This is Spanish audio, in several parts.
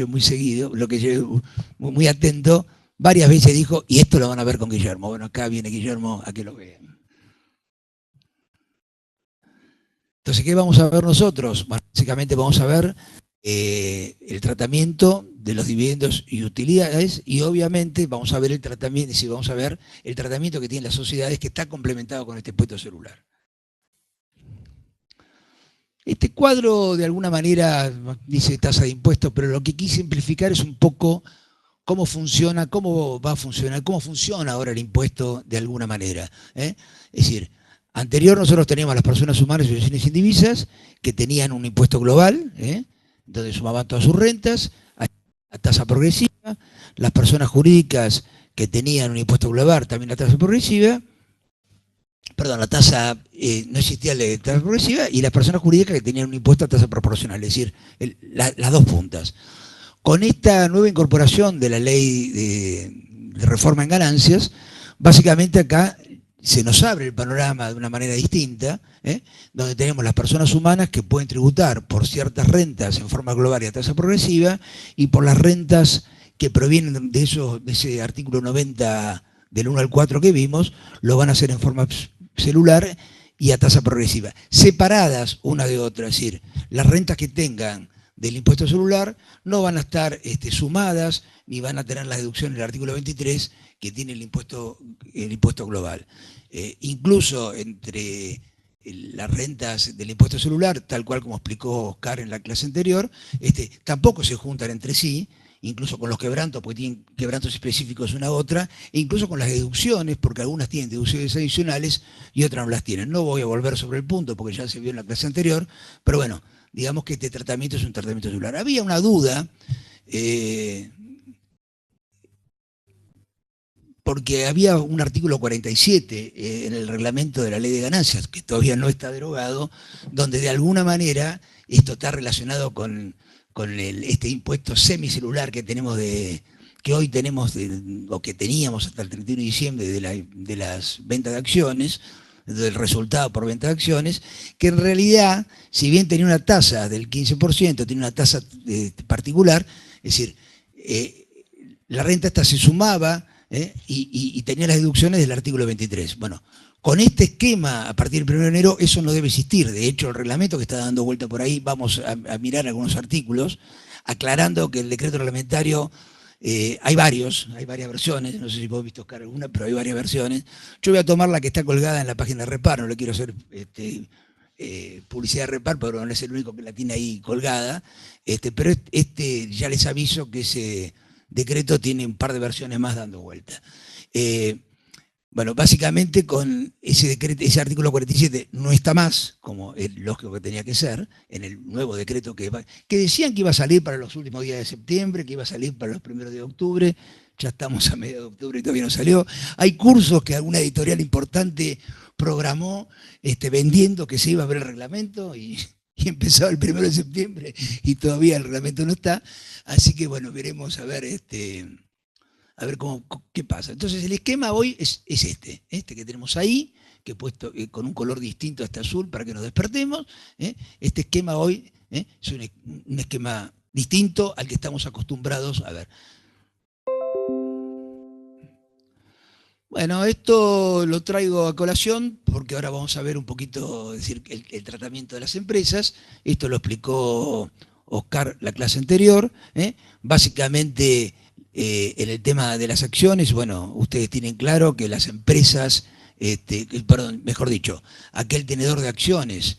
muy seguido, lo que yo muy atento, varias veces dijo, y esto lo van a ver con Guillermo. Bueno, acá viene Guillermo a que lo vean. Entonces, ¿qué vamos a ver nosotros? Bueno, básicamente vamos a ver el tratamiento de los dividendos y utilidades, y obviamente vamos a ver el tratamiento, si vamos a ver el tratamiento que tienen las sociedades, que está complementado con este impuesto celular. Este cuadro de alguna manera dice tasa de impuestos, pero lo que quise simplificar es un poco cómo funciona, cómo va a funcionar, cómo funciona ahora el impuesto de alguna manera. Es decir, anterior nosotros teníamos a las personas humanas y organizaciones indivisas que tenían un impuesto global, donde sumaban todas sus rentas a tasa progresiva, las personas jurídicas que tenían un impuesto global también a tasa progresiva, perdón, la tasa, no existía la tasa progresiva, y las personas jurídicas que tenían un impuesto a tasa proporcional, es decir, las dos puntas. Con esta nueva incorporación de la ley de reforma en ganancias, básicamente acá se nos abre el panorama de una manera distinta, donde tenemos las personas humanas que pueden tributar por ciertas rentas en forma global y a tasa progresiva, y por las rentas que provienen de ese artículo 90 del 1 al 4 que vimos, lo van a hacer en forma celular y a tasa progresiva, separadas una de otra. Es decir, las rentas que tengan del impuesto celular no van a estar sumadas, ni van a tener la deducción del artículo 23 que tiene el impuesto global. Incluso entre las rentas del impuesto celular, tal cual como explicó Oscar en la clase anterior, tampoco se juntan entre sí, incluso con los quebrantos, porque tienen quebrantos específicos una a otra, e incluso con las deducciones, porque algunas tienen deducciones adicionales y otras no las tienen. No voy a volver sobre el punto, porque ya se vio en la clase anterior, pero bueno, digamos que este tratamiento es un tratamiento celular. Había una duda, porque había un artículo 47 en el reglamento de la ley de ganancias, que todavía no está derogado, donde de alguna manera esto está relacionado con este impuesto semicelular que tenemos que hoy tenemos, o que teníamos hasta el 31 de diciembre de las ventas de acciones, del resultado por venta de acciones, que en realidad, si bien tenía una tasa del 15%, tiene una tasa particular, es decir, la renta esta se sumaba y tenía las deducciones del artículo 23. Bueno, con este esquema, a partir del 1 de enero, eso no debe existir. De hecho, el reglamento que está dando vuelta por ahí, vamos a mirar algunos artículos, aclarando que el decreto reglamentario, hay varias versiones, no sé si vos has visto, Oscar, alguna, pero hay varias versiones. Yo voy a tomar la que está colgada en la página de Repar, no le quiero hacer publicidad de Repar, pero no es el único que la tiene ahí colgada, pero ya les aviso que ese decreto tiene un par de versiones más dando vuelta. Bueno, básicamente con ese decreto, ese artículo 47 no está más, como es lógico que tenía que ser, en el nuevo decreto que decían que iba a salir para los últimos días de septiembre, que iba a salir para los primeros de octubre. Ya estamos a mediados de octubre y todavía no salió. Hay cursos que alguna editorial importante programó vendiendo que se iba a ver el reglamento, y empezaba el 1 de septiembre y todavía el reglamento no está. Así que bueno, veremos a ver qué pasa. Entonces el esquema hoy es este que tenemos ahí, que he puesto con un color distinto a este azul para que nos despertemos. Este esquema hoy es un esquema distinto al que estamos acostumbrados a ver. Bueno, esto lo traigo a colación porque ahora vamos a ver un poquito, decir, el tratamiento de las empresas. Esto lo explicó Oscar la clase anterior. Básicamente, en el tema de las acciones, bueno, ustedes tienen claro que las empresas, perdón, mejor dicho, aquel tenedor de acciones,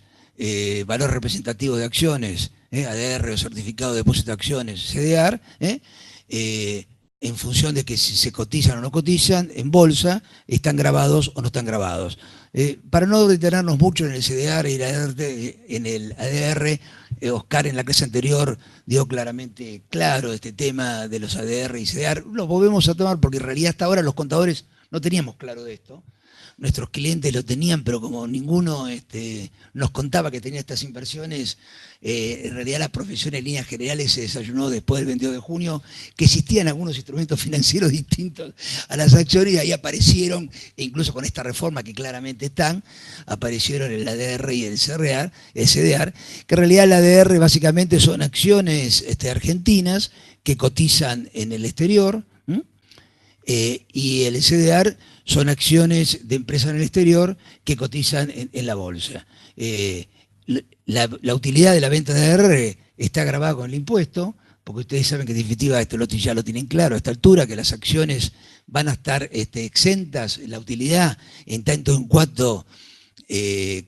valor representativo de acciones, ADR o certificado de depósito de acciones, CDR, en función de que si se cotizan o no cotizan en bolsa, están grabados o no están grabados. Para no detenernos mucho en el CDR y en el ADR, Oscar en la clase anterior dio claramente claro este tema de los ADR y CDR. Lo volvemos a tomar porque en realidad hasta ahora los contadores no teníamos claro de esto. nuestros clientes lo tenían, pero como ninguno nos contaba que tenía estas inversiones, en realidad la profesión en líneas generales se desayunó después del 22 de junio, que existían algunos instrumentos financieros distintos a las acciones y ahí aparecieron, e incluso con esta reforma que claramente están, aparecieron el ADR y el CDR, que en realidad el ADR básicamente son acciones argentinas que cotizan en el exterior, y el CDR son acciones de empresas en el exterior que cotizan en la bolsa. La utilidad de la venta de ADR está grabada con el impuesto, porque ustedes saben que en definitiva esto ya lo tienen claro a esta altura, que las acciones van a estar exentas, la utilidad, en tanto en cuanto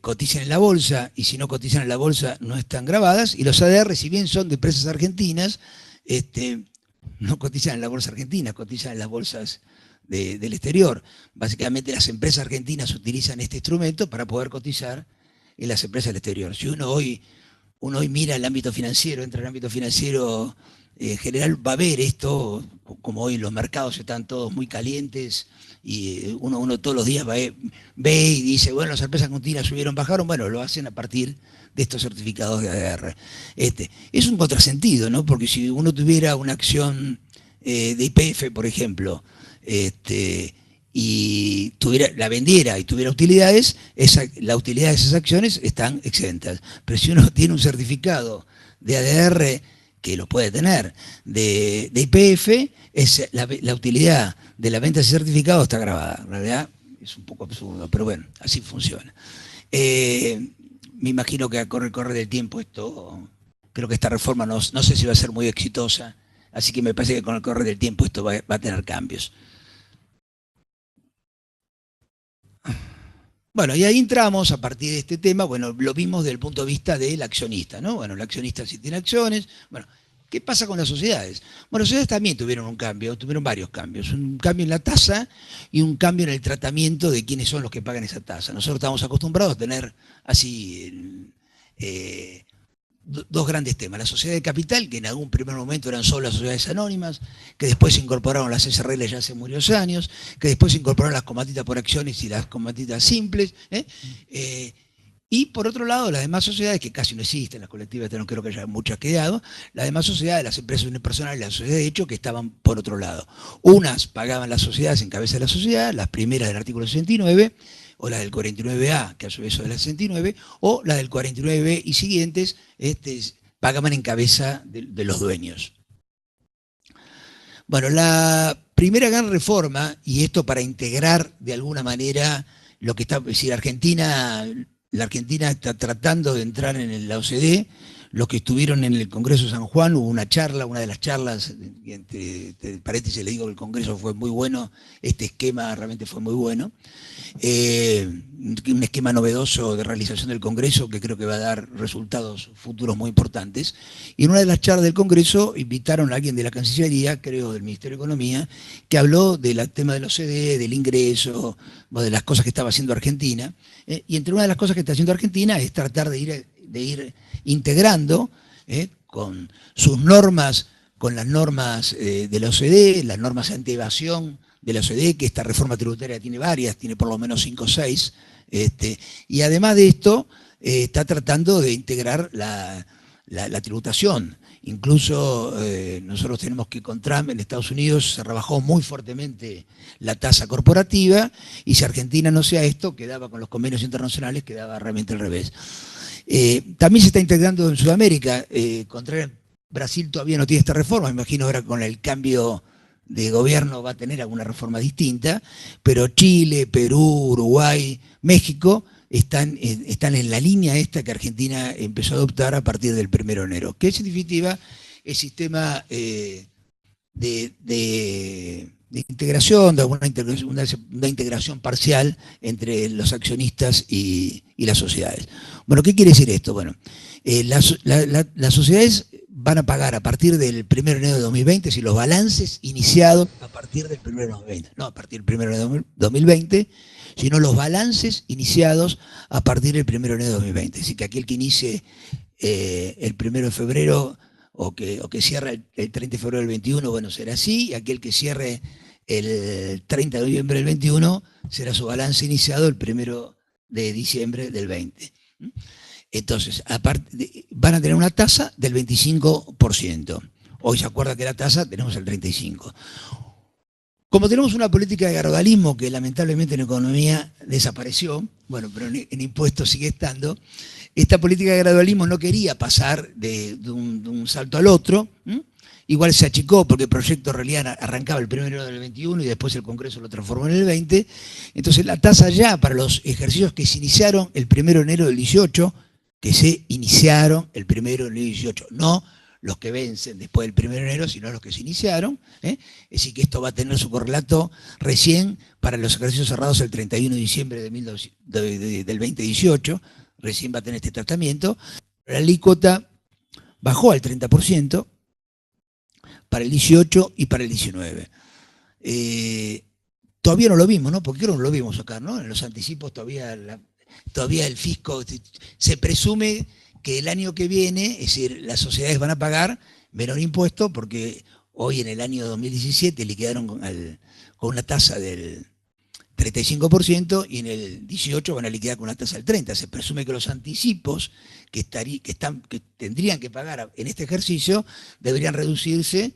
cotizan en la bolsa, y si no cotizan en la bolsa no están grabadas, y los ADR, si bien son de empresas argentinas, no cotizan en la bolsa argentina, cotizan en las bolsas del exterior. Básicamente las empresas argentinas utilizan este instrumento para poder cotizar en las empresas del exterior. Si uno hoy mira el ámbito financiero, entra en el ámbito financiero general, va a ver esto, como hoy los mercados están todos muy calientes y uno todos los días ve y dice, bueno, las empresas argentinas subieron, bajaron, bueno, lo hacen a partir de estos certificados de ADR. Es un contrasentido, ¿no? Porque si uno tuviera una acción de YPF, por ejemplo, y la vendiera y tuviera utilidades, la utilidad de esas acciones están exentas. Pero si uno tiene un certificado de ADR, que lo puede tener, de YPF, la utilidad de la venta de ese certificado está grabada. En realidad es un poco absurdo, pero bueno, así funciona. Me imagino que a correr del tiempo creo que esta reforma no sé si va a ser muy exitosa, así que me parece que con el correr del tiempo esto va a tener cambios. Bueno, y ahí entramos a partir de este tema, bueno, lo vimos desde el punto de vista del accionista, ¿no? Bueno, el accionista sí tiene acciones, bueno, ¿qué pasa con las sociedades? Bueno, las sociedades también tuvieron un cambio, tuvieron varios cambios, un cambio en la tasa y un cambio en el tratamiento de quiénes son los que pagan esa tasa. Nosotros estamos acostumbrados a tener así dos grandes temas. La sociedad de capital, que en algún primer momento eran solo las sociedades anónimas, que después se incorporaron las SRL ya hace muchos años, que después se incorporaron las comatitas por acciones y las comatitas simples. Y por otro lado, las demás sociedades, que casi no existen, las colectivas no creo que haya muchas quedado, las demás sociedades, las empresas unipersonales, las sociedades de hecho, que estaban por otro lado. Unas pagaban las sociedades en cabeza de la sociedad, las primeras del artículo 69, o la del 49A, que a su vez es de la 69, o la del 49B y siguientes, pagaban en cabeza de los dueños. Bueno, la primera gran reforma, y esto para integrar de alguna manera lo que está, es decir, la Argentina está tratando de entrar en la OCDE. Los que estuvieron en el Congreso de San Juan, hubo una charla, una de las charlas, entre paréntesis le digo que el Congreso fue muy bueno, este esquema realmente fue muy bueno, un esquema novedoso de realización del Congreso que creo que va a dar resultados futuros muy importantes. Y en una de las charlas del Congreso invitaron a alguien de la Cancillería, creo del Ministerio de Economía, que habló del tema de la OCDE, del ingreso, de las cosas que estaba haciendo Argentina, y entre una de las cosas que está haciendo Argentina es tratar de ir integrando con sus normas, con las normas de la OCDE, las normas anti-evasión de la OCDE, que esta reforma tributaria tiene varias, tiene por lo menos 5 o 6, y además de esto está tratando de integrar la tributación. Incluso nosotros tenemos que con Trump en Estados Unidos se rebajó muy fuertemente la tasa corporativa, y si Argentina no hacía esto, quedaba con los convenios internacionales, quedaba realmente al revés. También se está integrando en Sudamérica. Brasil todavía no tiene esta reforma, me imagino ahora con el cambio de gobierno va a tener alguna reforma distinta, pero Chile, Perú, Uruguay, México están en la línea esta que Argentina empezó a adoptar a partir del 1 de enero, que es en definitiva el sistema de integración, de una integración parcial entre los accionistas y las sociedades. Bueno, ¿qué quiere decir esto? Bueno, las sociedades van a pagar a partir del 1 de enero de 2020, si los balances iniciados a partir del 1 de 2020, no a partir del 1 de enero de 2020, sino los balances iniciados a partir del 1 de enero de 2020. Es decir, que aquel que inicie el 1 de febrero o que cierre el 30 de febrero del 21, bueno, será así, y aquel que cierre el 30 de noviembre del 21 será su balance iniciado el 1 de diciembre del 20. Entonces, van a tener una tasa del 25%. Hoy se acuerda que la tasa tenemos el 35%. Como tenemos una política de gradualismo que lamentablemente en economía desapareció, bueno, pero en impuestos sigue estando, esta política de gradualismo no quería pasar de un salto al otro. Igual se achicó porque el proyecto en realidad arrancaba el 1 de enero del 21 y después el Congreso lo transformó en el 20. Entonces la tasa ya para los ejercicios que se iniciaron el 1 de enero del 18, que se iniciaron el 1 de enero del 18, no los que vencen después del 1 de enero, sino los que se iniciaron. Es decir, que esto va a tener su correlato recién para los ejercicios cerrados el 31 de diciembre del 2018, recién va a tener este tratamiento. La alícuota bajó al 30%, para el 18 y para el 19. Todavía no lo vimos, ¿no? Porque creo que no lo vimos acá, ¿no? En los anticipos todavía el fisco, se presume que el año que viene, es decir, las sociedades van a pagar menor impuesto porque hoy en el año 2017 liquidaron con una tasa del 35% y en el 18 van a liquidar con una tasa del 30%. Se presume que los anticipos que tendrían que pagar en este ejercicio deberían reducirse,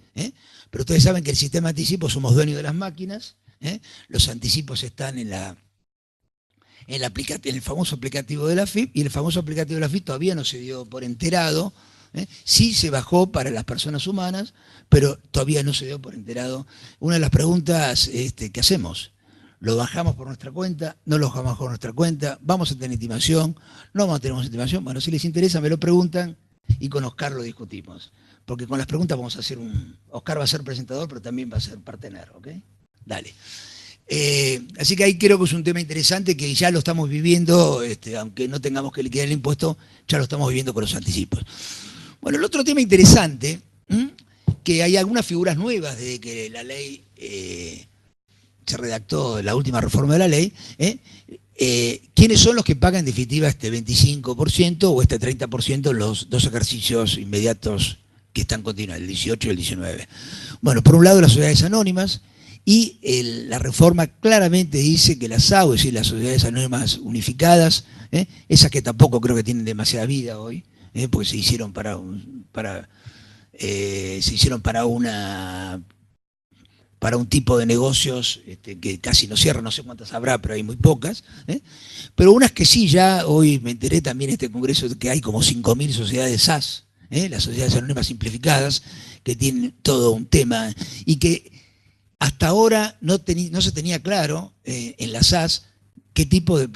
pero ustedes saben que el sistema de anticipos somos dueños de las máquinas, los anticipos están en el famoso aplicativo de la FIP, y el famoso aplicativo de la FIP todavía no se dio por enterado. Sí se bajó para las personas humanas, pero todavía no se dio por enterado. Una de las preguntas que hacemos: ¿lo bajamos por nuestra cuenta? ¿No lo bajamos por nuestra cuenta? ¿Vamos a tener intimación? ¿No vamos a tener intimación? Bueno, si les interesa me lo preguntan y con Oscar lo discutimos. Porque con las preguntas vamos a hacer Oscar va a ser presentador, pero también va a ser partener, ¿ok? Dale. Así que ahí creo que es un tema interesante que ya lo estamos viviendo, aunque no tengamos que liquidar el impuesto, ya lo estamos viviendo con los anticipos. Bueno, el otro tema interesante, que hay algunas figuras nuevas desde que la ley se redactó, la última reforma de la ley, ¿quiénes son los que pagan en definitiva este 25% o este 30% en los dos ejercicios inmediatos que están continuando, el 18 y el 19? Bueno, por un lado las sociedades anónimas, y la reforma claramente dice que las SAU, es decir, las sociedades anónimas unificadas, esas que tampoco creo que tienen demasiada vida hoy, porque se hicieron para un tipo de negocios que casi no cierran, no sé cuántas habrá, pero hay muy pocas. Pero unas que sí, ya hoy me enteré también en este congreso que hay como 5.000 sociedades SAS, las sociedades anónimas simplificadas, que tienen todo un tema y que hasta ahora no se tenía claro en la SAS qué tipo de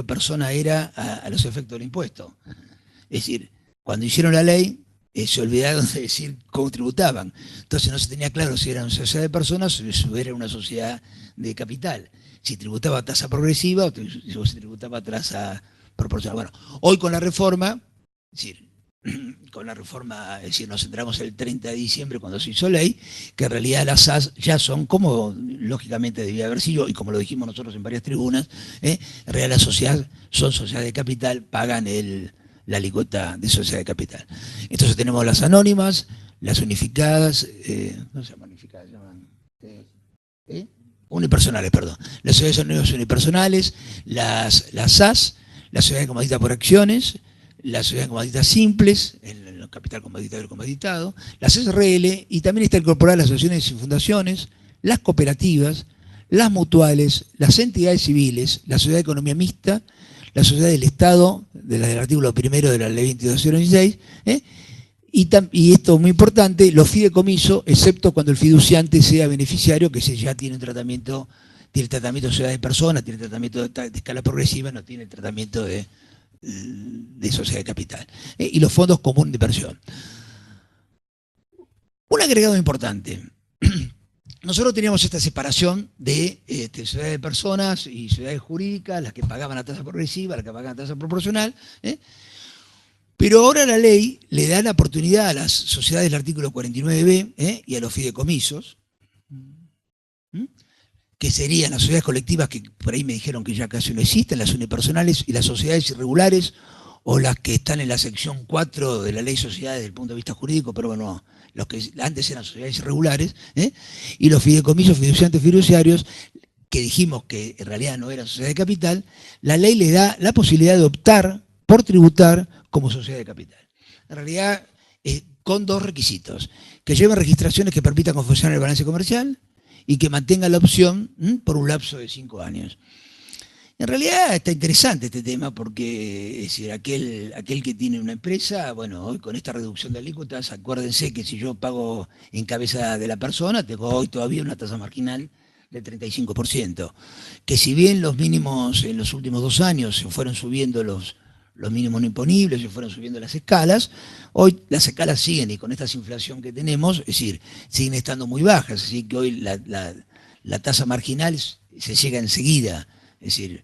persona era a los efectos del impuesto. Es decir, cuando hicieron la ley, se olvidaron de decir cómo tributaban. Entonces no se tenía claro si era una sociedad de personas o si era una sociedad de capital. Si tributaba a tasa progresiva o si tributaba a tasa proporcional. Bueno, hoy con la reforma, es decir, nos entramos el 30 de diciembre cuando se hizo ley, que en realidad las SAS ya son, como lógicamente debía haber sido, y como lo dijimos nosotros en varias tribunas, en realidad las sociedades son sociedades de capital, pagan la alícuota de sociedad de capital. Entonces tenemos las anónimas, las unificadas, no se llaman unificadas, se llaman unipersonales, perdón. Las sociedades anónimas unipersonales, las SAS, las sociedades comanditadas por acciones, las sociedades comanditadas simples, el capital comanditado y el comanditado, las SRL, y también está incorporada las asociaciones y fundaciones, las cooperativas, las mutuales, las entidades civiles, la sociedad de economía mixta, la sociedad del Estado, del artículo 1 de la ley 22.016, y esto es muy importante, los fideicomisos, excepto cuando el fiduciante sea beneficiario, que ya tiene un tratamiento, tiene tratamiento de sociedad de personas, tiene tratamiento de escala progresiva, no tiene el tratamiento de sociedad de capital. Y los fondos comunes de inversión. Un agregado importante. Nosotros teníamos esta separación de sociedades de personas y sociedades jurídicas, las que pagaban a tasa progresiva, las que pagaban a tasa proporcional. Pero ahora la ley le da la oportunidad a las sociedades del artículo 49b y a los fideicomisos, que serían las sociedades colectivas, que por ahí me dijeron que ya casi no existen, las unipersonales y las sociedades irregulares, o las que están en la sección 4 de la ley de sociedades desde el punto de vista jurídico, pero bueno, los que antes eran sociedades irregulares, y los fideicomisos fiduciantes fiduciarios, que dijimos que en realidad no eran sociedad de capital, la ley les da la posibilidad de optar por tributar como sociedad de capital. En realidad, con dos requisitos: que lleven registraciones que permitan confeccionar el balance comercial y que mantengan la opción por un lapso de 5 años. En realidad está interesante este tema porque, es decir, aquel que tiene una empresa, bueno, hoy con esta reducción de alícuotas, acuérdense que si yo pago en cabeza de la persona, tengo hoy todavía una tasa marginal del 35%, que si bien los mínimos en los últimos 2 años se fueron subiendo los mínimos no imponibles, se fueron subiendo las escalas, hoy las escalas siguen, y con esta inflación que tenemos, es decir, siguen estando muy bajas, así que hoy la tasa marginal se llega enseguida. Es decir,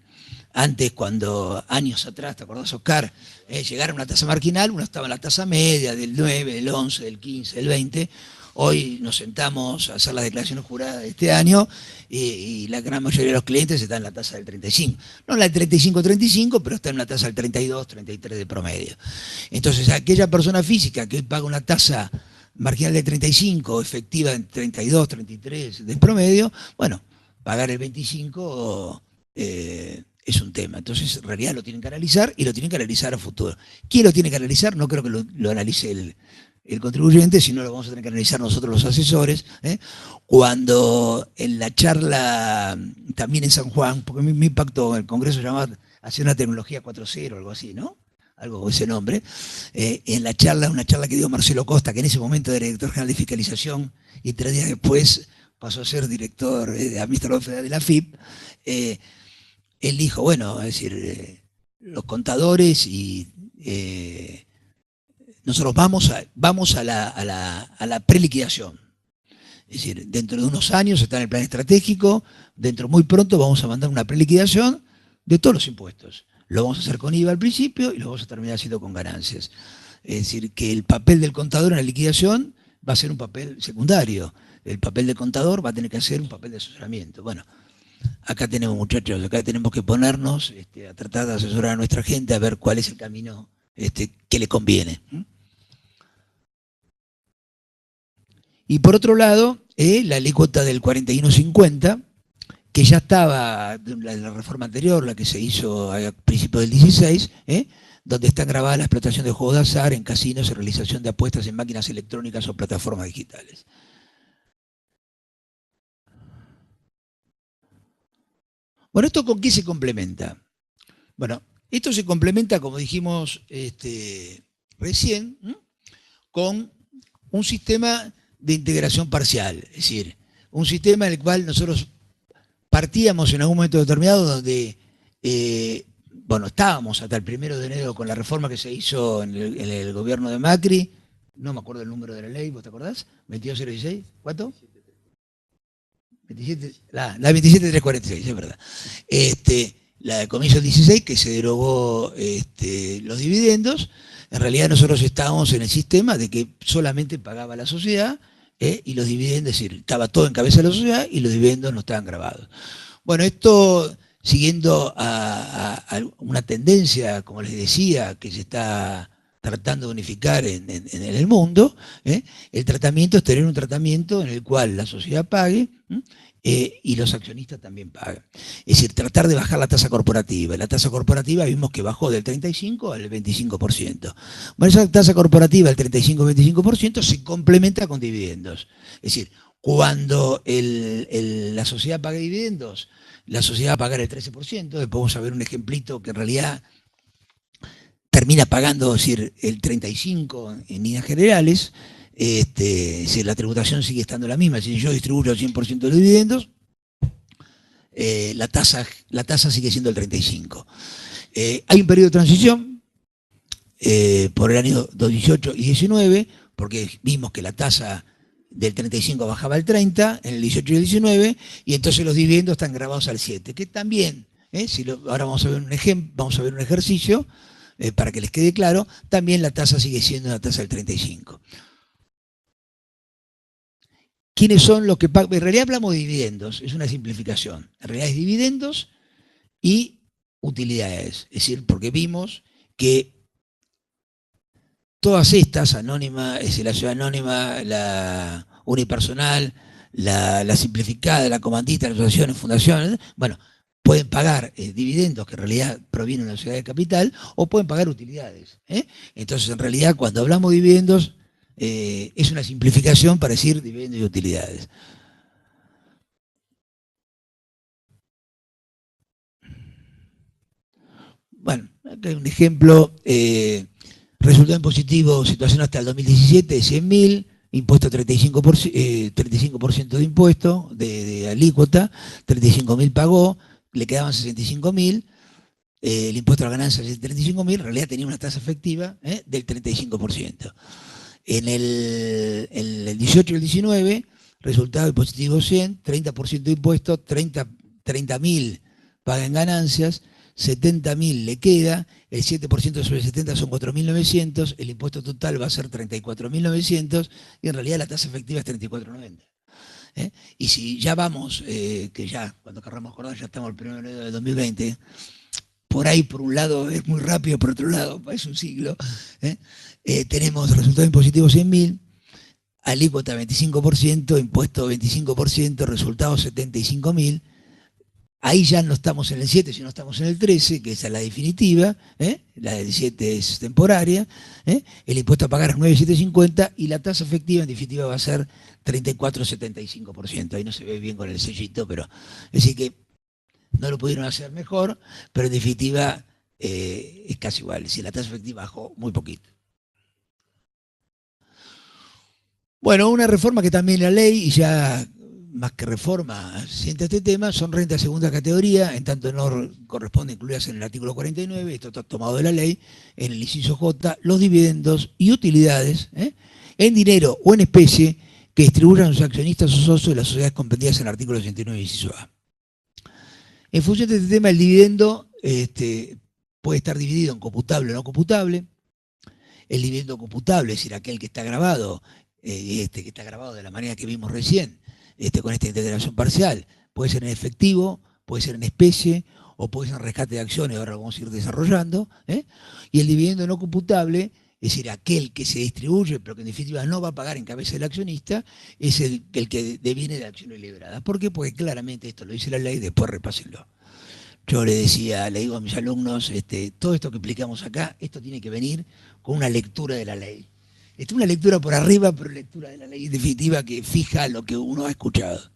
antes, cuando años atrás, ¿te acordás, Oscar? Llegar a una tasa marginal, uno estaba en la tasa media del 9, del 11, del 15, del 20. Hoy nos sentamos a hacer las declaraciones juradas de este año y la gran mayoría de los clientes están en la tasa del 35. No en la del 35-35, pero está en la tasa del 32, 33 de promedio. Entonces, aquella persona física que hoy paga una tasa marginal de 35, efectiva en 32, 33 de promedio, bueno, pagar el 25 es un tema. Entonces, en realidad lo tienen que analizar, y lo tienen que analizar a futuro. ¿Quién lo tiene que analizar? No creo que lo analice el contribuyente, sino lo vamos a tener que analizar nosotros los asesores, cuando en la charla también en San Juan, porque mi impacto en el Congreso se llama hacer una tecnología 4.0, algo así, ¿no? Algo con ese nombre. En la charla, una charla que dio Marcelo Costa, que en ese momento era director general de fiscalización y 3 días después pasó a ser director administrador federal de la FIP, él dijo, bueno, es decir, los contadores y nosotros vamos a la preliquidación. Es decir, dentro de unos años está en el plan estratégico, dentro muy pronto vamos a mandar una preliquidación de todos los impuestos. Lo vamos a hacer con IVA al principio y lo vamos a terminar haciendo con ganancias. Es decir, que el papel del contador en la liquidación va a ser un papel secundario. El papel del contador va a tener que hacer un papel de asesoramiento. Bueno, acá tenemos, muchachos, acá tenemos que ponernos a tratar de asesorar a nuestra gente a ver cuál es el camino que le conviene. Y por otro lado, la alícuota del 41.50, que ya estaba en la reforma anterior, la que se hizo a principios del 16, donde están grabadas la explotación de juegos de azar en casinos y realización de apuestas en máquinas electrónicas o plataformas digitales. Bueno, ¿esto con qué se complementa? Bueno, esto se complementa, como dijimos recién, con un sistema de integración parcial, es decir, un sistema en el cual nosotros partíamos en algún momento determinado donde, bueno, estábamos hasta el 1 de enero con la reforma que se hizo en el gobierno de Macri, no me acuerdo el número de la ley, ¿vos te acordás? 22.016, ¿cuánto? 27, la 27.346, es verdad. La Comisión 16, que se derogó los dividendos. En realidad nosotros estábamos en el sistema de que solamente pagaba la sociedad y los dividendos, es decir, estaba todo en cabeza de la sociedad y los dividendos no estaban grabados. Bueno, esto siguiendo a una tendencia, como les decía, que se está tratando de unificar en el mundo, el tratamiento es tener un tratamiento en el cual la sociedad pague y los accionistas también pagan. Es decir, tratar de bajar la tasa corporativa. La tasa corporativa vimos que bajó del 35 al 25%. Bueno, esa tasa corporativa, el 35-25%, se complementa con dividendos. Es decir, cuando la sociedad paga dividendos, la sociedad va a pagar el 13%, después vamos a ver un ejemplito que en realidad termina pagando, es decir, el 35% en líneas generales. Si la tributación sigue estando la misma, si yo distribuyo el 100% de los dividendos, la tasa sigue siendo el 35%. Hay un periodo de transición por el año 2018 y 19, porque vimos que la tasa del 35 bajaba al 30 en el 18 y el 19, y entonces los dividendos están grabados al 7, que también, ahora vamos a ver un ejemplo, vamos a ver un ejercicio para que les quede claro, también la tasa sigue siendo la tasa del 35. ¿Quiénes son los que pagan? En realidad hablamos de dividendos, es una simplificación. En realidad es dividendos y utilidades. Es decir, porque vimos que todas estas, anónima, es la sociedad anónima, la unipersonal, la simplificada, la comandita, las asociaciones, fundaciones, bueno, pueden pagar dividendos que en realidad provienen de la sociedad de capital o pueden pagar utilidades. Entonces, en realidad, cuando hablamos de dividendos, es una simplificación para decir dividendos y utilidades. Bueno, acá hay un ejemplo, resultado en positivo, situación hasta el 2017 de 100.000, impuesto 35% de impuesto, de alícuota, 35.000 pagó, le quedaban 65.000, el impuesto a la ganancia es de 35.000, en realidad tenía una tasa efectiva del 35%. En el 18 y el 19, resultado de positivo 100, 30% de impuesto, 30.000 paga en ganancias, 70.000 le queda, el 7% sobre 70 son 4.900, el impuesto total va a ser 34.900 y en realidad la tasa efectiva es 34.90. Y si ya vamos, que ya cuando querramos acordar ya estamos el 1 de enero del 2020, por ahí por un lado es muy rápido, por otro lado es un siglo, tenemos resultado impositivo 100.000, alícuota 25%, impuesto 25%, resultado 75.000. Ahí ya no estamos en el 7, sino estamos en el 13, que esa es la definitiva, la del 7 es temporaria, el impuesto a pagar es 9.750 y la tasa efectiva en definitiva va a ser 34,75%. Ahí no se ve bien con el sellito, pero es decir que no lo pudieron hacer mejor, pero en definitiva es casi igual, es decir, la tasa efectiva bajó muy poquito. Bueno, una reforma que también la ley, y ya más que reforma, siente este tema, son rentas de segunda categoría, en tanto no corresponden incluidas en el artículo 49, esto está tomado de la ley, en el inciso J, los dividendos y utilidades, en dinero o en especie, que distribuyan a sus accionistas o socios de las sociedades comprendidas en el artículo 89, inciso A. En función de este tema, el dividendo puede estar dividido en computable o no computable. El dividendo computable, es decir, aquel que está grabado, que está grabado de la manera que vimos recién, con esta integración parcial, puede ser en efectivo, puede ser en especie, o puede ser en rescate de acciones, ahora vamos a ir desarrollando. Y el dividendo no computable, es decir, aquel que se distribuye, pero que en definitiva no va a pagar en cabeza del accionista, es el que deviene de acciones liberadas. ¿Por qué? Porque claramente esto lo dice la ley, después repásenlo. Yo le digo a mis alumnos, todo esto que explicamos acá, esto tiene que venir con una lectura de la ley. Una lectura por arriba, pero lectura de la ley definitiva que fija lo que uno ha escuchado.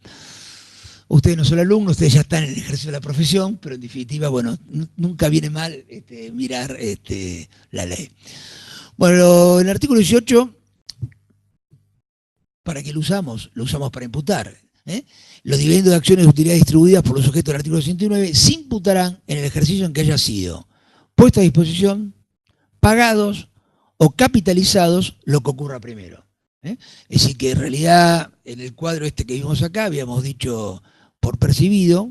Ustedes no son alumnos, ustedes ya están en el ejercicio de la profesión, pero en definitiva, bueno, nunca viene mal mirar la ley. Bueno, el artículo 18, ¿para qué lo usamos? Lo usamos para imputar. Los dividendos de acciones de utilidad distribuidas por los sujetos del artículo 109 se imputarán en el ejercicio en que haya sido puesta a disposición, pagados o capitalizados, lo que ocurra primero. Es decir, que en realidad en el cuadro que vimos acá habíamos dicho por percibido,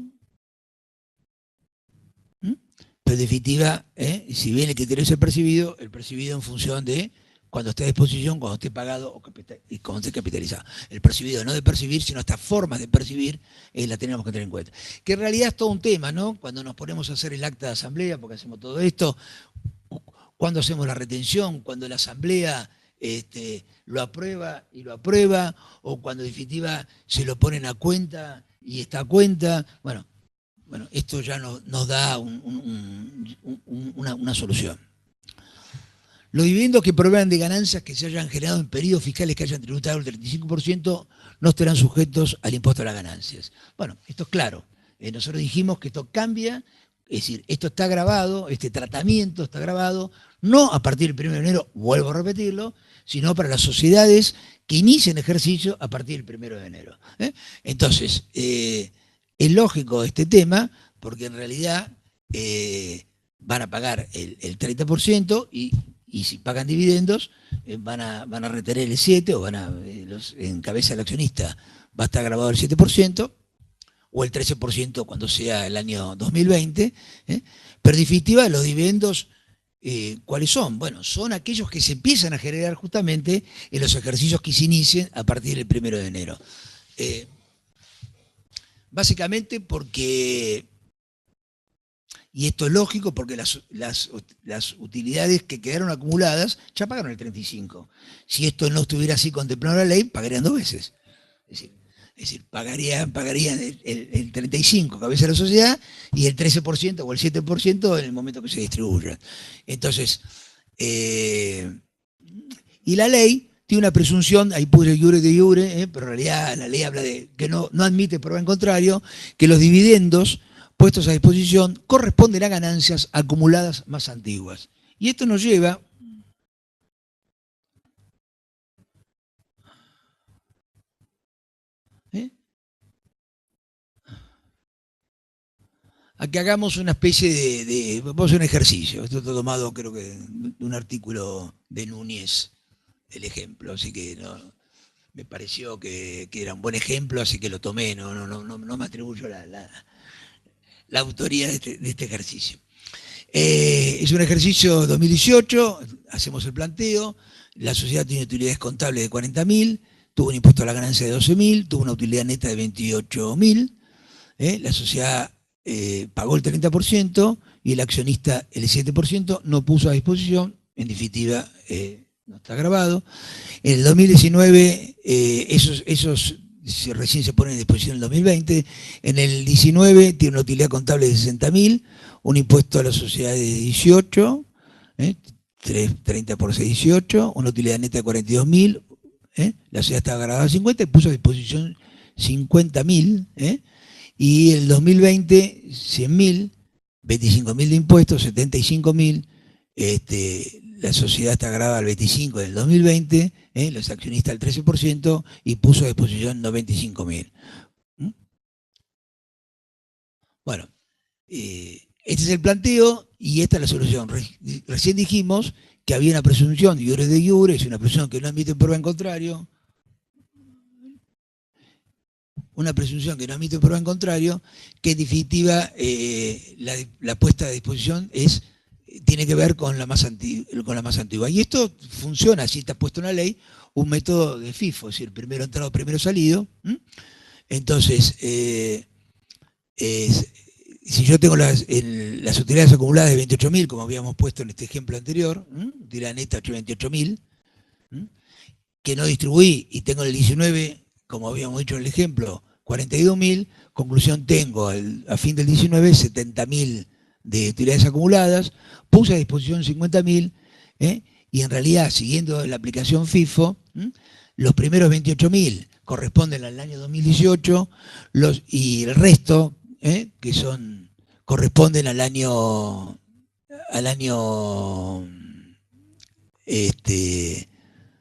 pero en definitiva, si bien el criterio es el percibido en función de cuando esté a disposición, cuando esté pagado y cuando esté capitalizado. El percibido no de percibir, sino estas formas de percibir, la tenemos que tener en cuenta. Que en realidad es todo un tema, ¿no? Cuando nos ponemos a hacer el acta de asamblea, porque hacemos todo esto, cuando hacemos la retención, cuando la asamblea lo aprueba y lo aprueba, o cuando en definitiva se lo ponen a cuenta y está a cuenta. Bueno, esto ya nos da una solución. Los dividendos que provean de ganancias que se hayan generado en periodos fiscales que hayan tributado el 35% no estarán sujetos al impuesto a las ganancias. Bueno, esto es claro. Nosotros dijimos que esto cambia, es decir, esto está grabado, este tratamiento está grabado, no a partir del 1 de enero, vuelvo a repetirlo, sino para las sociedades que inicien ejercicio a partir del 1 de enero. Entonces, es lógico este tema, porque en realidad van a pagar el 30% y si pagan dividendos van a retener el 7% o en cabeza del accionista va a estar grabado el 7% o el 13% cuando sea el año 2020. Pero en definitiva los dividendos, ¿cuáles son? Bueno, son aquellos que se empiezan a generar justamente en los ejercicios que se inicien a partir del 1 de enero. Básicamente porque Y esto es lógico porque las utilidades que quedaron acumuladas ya pagaron el 35. Si esto no estuviera así contemplado en la ley, pagarían 2 veces. Es decir, pagarían el 35 cabeza de la sociedad y el 13% o el 7% en el momento que se distribuya. Entonces, y la ley tiene una presunción, ahí puse iure de iure, pero en realidad la ley habla de que no admite prueba en contrario, que los dividendos puestos a disposición corresponden a ganancias acumuladas más antiguas. Y esto nos lleva ¿eh? a que hagamos una especie vamos a hacer un ejercicio. Esto está tomado creo que de un artículo de Núñez, el ejemplo, así que me pareció que era un buen ejemplo, así que lo tomé, no me atribuyo la autoría de este ejercicio. Es un ejercicio 2018, hacemos el planteo, la sociedad tiene utilidades contables de 40.000, tuvo un impuesto a la ganancia de 12.000, tuvo una utilidad neta de 28.000, la sociedad pagó el 30% y el accionista el 7%, no puso a disposición, en definitiva no está grabado. En el 2019 esos recién se ponen a disposición en el 2020. En el 19 tiene una utilidad contable de 60.000, un impuesto a la sociedad de 18, 30 por 6, 18, una utilidad neta de 42.000, la sociedad estaba grabada a 50 y puso a disposición 50.000, y el 2020 100.000, 25.000 de impuestos, 75.000, la sociedad está grabada al 25 del 2020, los accionistas al 13% y puso a disposición 95.000. Bueno, este es el planteo y esta es la solución. Recién dijimos que había una presunción iure de iure, es una presunción que no admite prueba en contrario, que en definitiva la puesta a disposición tiene que ver con la más antigua. Y esto funciona, así está puesto en la ley, un método de FIFO, es decir, primero entrado, primero salido. Entonces, si yo tengo las utilidades acumuladas de 28.000, como habíamos puesto en este ejemplo anterior, utilidad neta 28.000, que no distribuí y tengo el 19, como habíamos dicho en el ejemplo, 42.000, conclusión tengo a fin del 19 70.000 de utilidades acumuladas, puse a disposición 50.000, y en realidad, siguiendo la aplicación FIFO, los primeros 28.000 corresponden al año 2018 y el resto, que corresponden al año